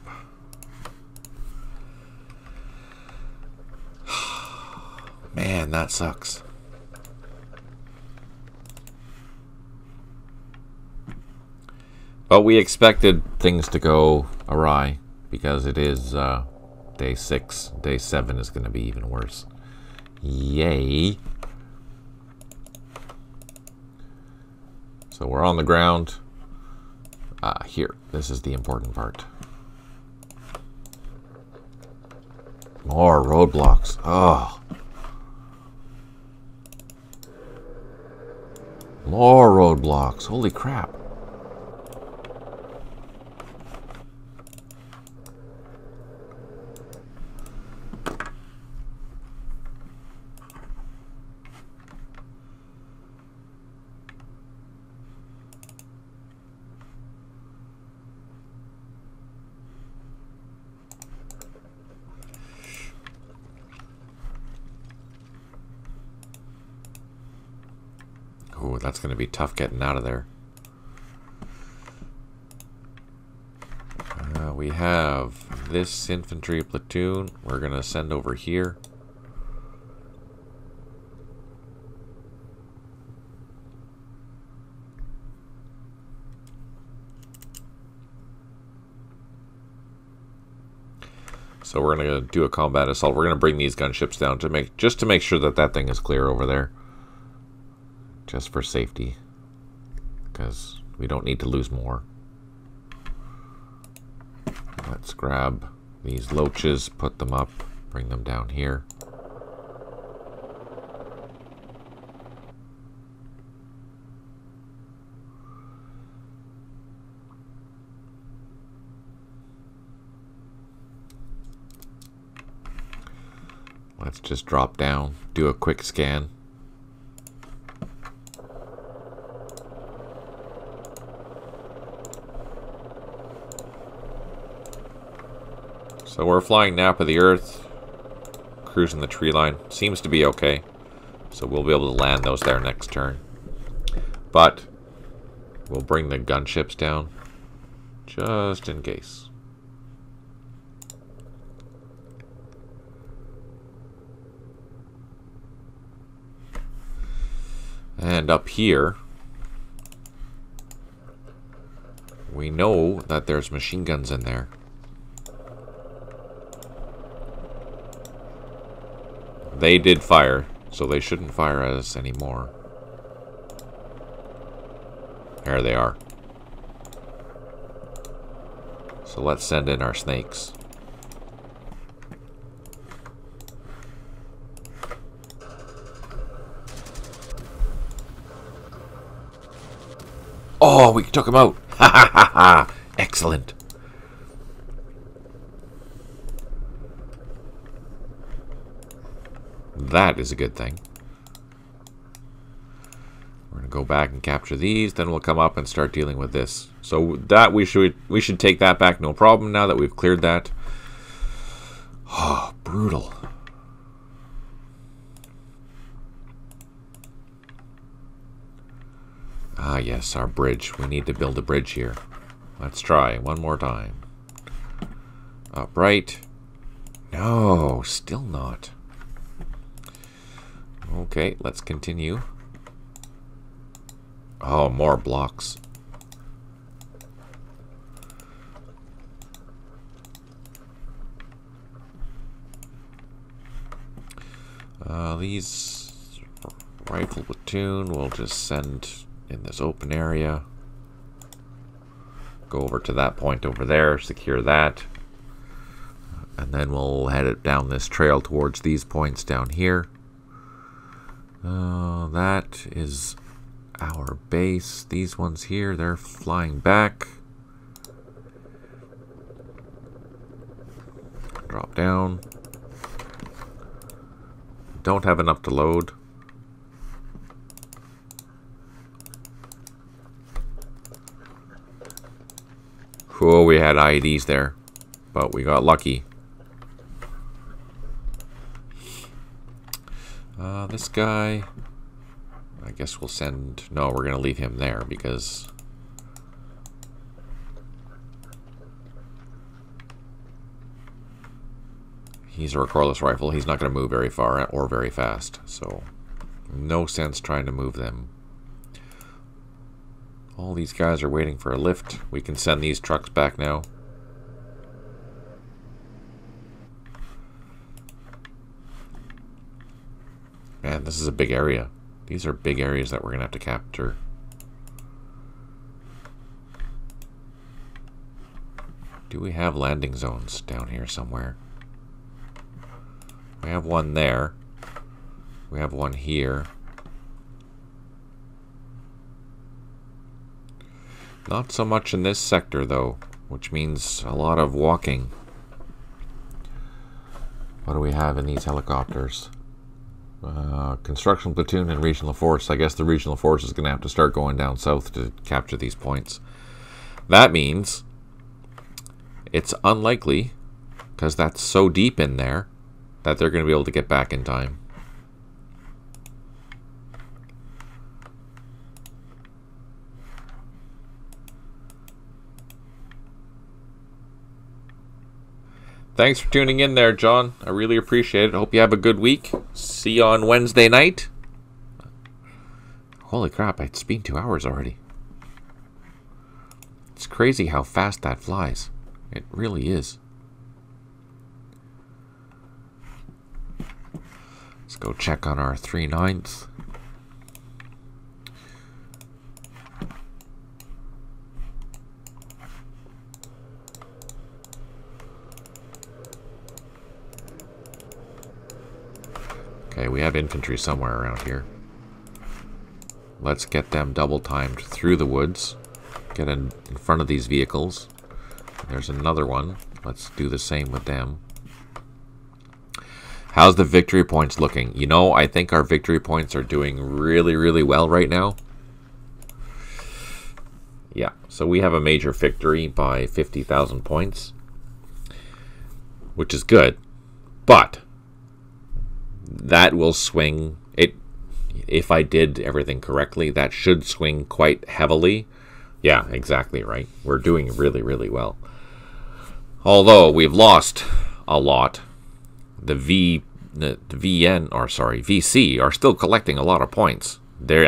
Man, that sucks. But we expected things to go awry because it is day 6. Day 7 is going to be even worse. Yay. So we're on the ground. Here, this is the important part. More roadblocks. Oh. More roadblocks. Holy crap. Ooh, that's going to be tough getting out of there. We have this infantry platoon we're going to send over here. So we're going to do a combat assault. We're going to bring these gunships down to make sure that that thing is clear over there. Just for safety, because we don't need to lose more. Let's grab these loaches, put them up, bring them down here. Let's just drop down, do a quick scan. So we're flying nap of the Earth, cruising the tree line. Seems to be okay. So we'll be able to land those there next turn. But we'll bring the gunships down, just in case. And up here, we know that there's machine guns in there. They did fire, so they shouldn't fire at us anymore. There they are. So let's send in our snakes. Oh, we took him out. Ha ha ha ha. Excellent. That is a good thing. We're going to go back and capture these, then we'll come up and start dealing with this. So that we should take that back, no problem, now that we've cleared that. Oh, brutal. Ah, yes, our bridge. We need to build a bridge here. Let's try one more time. Upright. No, still not. Okay, let's continue. Oh, more blocks. These rifle platoon we'll just send in this open area. Go over to that point over there, secure that. And then we'll head it down this trail towards these points down here. That is our base. These ones here, they're flying back. Drop down. Don't have enough to load. Oh, we had IEDs there, but we got lucky. This guy, I guess we'll send... No, we're going to leave him there because... he's a recoilless rifle. He's not going to move very far or very fast, so no sense trying to move them. All these guys are waiting for a lift. We can send these trucks back now. Man, this is a big area. These are big areas that we're going to have to capture. Do we have landing zones down here somewhere? We have one there. We have one here. Not so much in this sector, though, which means a lot of walking. What do we have in these helicopters? Construction platoon and regional force. I guess the regional force is going to have to start going down south to capture these points. That means it's unlikely, because that's so deep in there, that they're going to be able to get back in time. Thanks for tuning in there, John. I really appreciate it. Hope you have a good week. See you on Wednesday night. Holy crap, it's been 2 hours already. It's crazy how fast that flies. It really is. Let's go check on our 3/9. Okay, we have infantry somewhere around here. Let's get them double timed through the woods. Get in front of these vehicles. There's another one. Let's do the same with them. How's the victory points looking? You know, I think our victory points are doing really, really well right now. Yeah, so we have a major victory by 50,000 points, which is good. But that will swing it. If I did everything correctly, that should swing quite heavily. Yeah, exactly right. We're doing really, really well. Although we've lost a lot, the VC are still collecting a lot of points. Their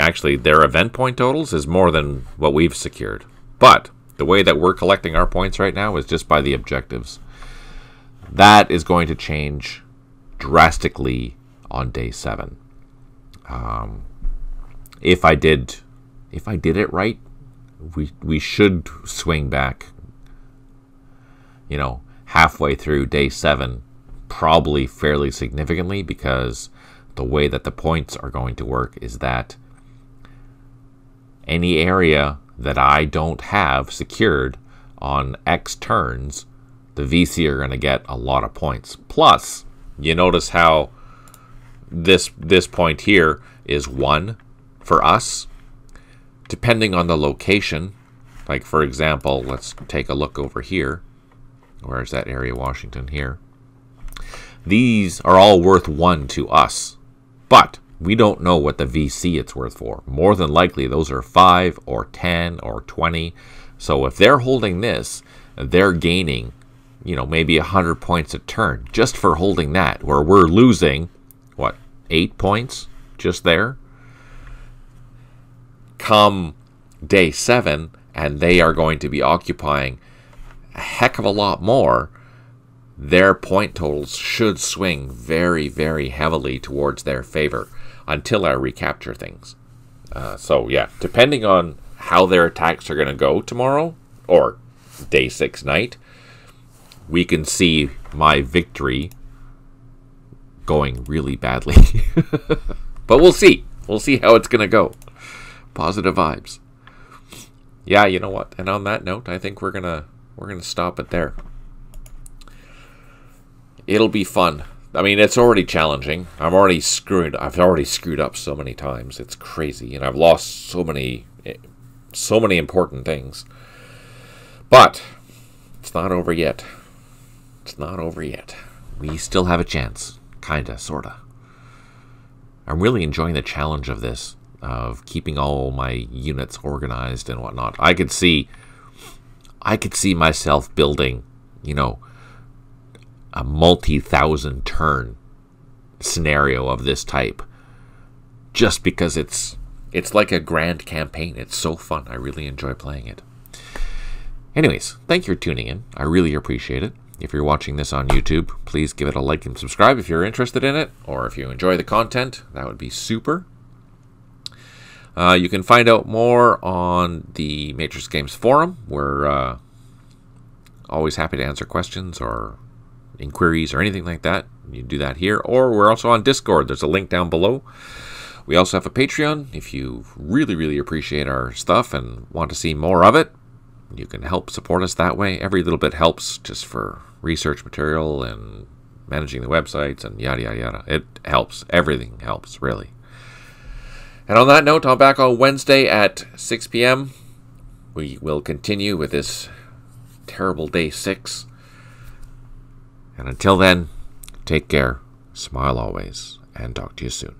event point totals is more than what we've secured. But the way that we're collecting our points right now is just by the objectives. That is going to change drastically on day 7. If I did it right, we should swing back, halfway through day 7, probably fairly significantly, because the way that the points are going to work is that any area that I don't have secured on X turns, the VC are going to get a lot of points. Plus, you notice how this point here is 1 for us, depending on the location. Like, for example, let's take a look over here. Where's that area, Washington, here? These are all worth 1 to us, but we don't know what the VC it's worth for. More than likely, those are 5 or 10 or 20. So if they're holding this, they're gaining, maybe 100 points a turn just for holding that, where we're losing, 8 points just there? Come day 7, and they are going to be occupying a heck of a lot more. Their point totals should swing very, very heavily towards their favor until I recapture things. So yeah, depending on how their attacks are going to go tomorrow, or day 6 night, we can see my victory going really badly. But we'll see. We'll see how it's going to go. Positive vibes. Yeah, you know what? And on that note, I think we're gonna stop it there. It'll be fun. I mean, it's already challenging. I've already screwed up so many times. It's crazy, and I've lost so many important things. But it's not over yet. It's not over yet. We still have a chance, kinda, sorta. I'm really enjoying the challenge of this, of keeping all my units organized and whatnot. I could see myself building, a multi-thousand turn scenario of this type, just because it's like a grand campaign. It's so fun. I really enjoy playing it. Anyways, thank you for tuning in. I really appreciate it. If you're watching this on YouTube, please give it a like and subscribe if you're interested in it, or if you enjoy the content, that would be super. You can find out more on the Matrix Games forum. We're always happy to answer questions or inquiries or anything like that. You can do that here, or we're also on Discord. There's a link down below. We also have a Patreon. If you really, really appreciate our stuff and want to see more of it, you can help support us that way. Every little bit helps, just for research material and managing the websites and yada, yada, yada. It helps. Everything helps, really. And on that note, I'm back on Wednesday at 6 p.m. We will continue with this terrible day 6. And until then, take care, smile always, and talk to you soon.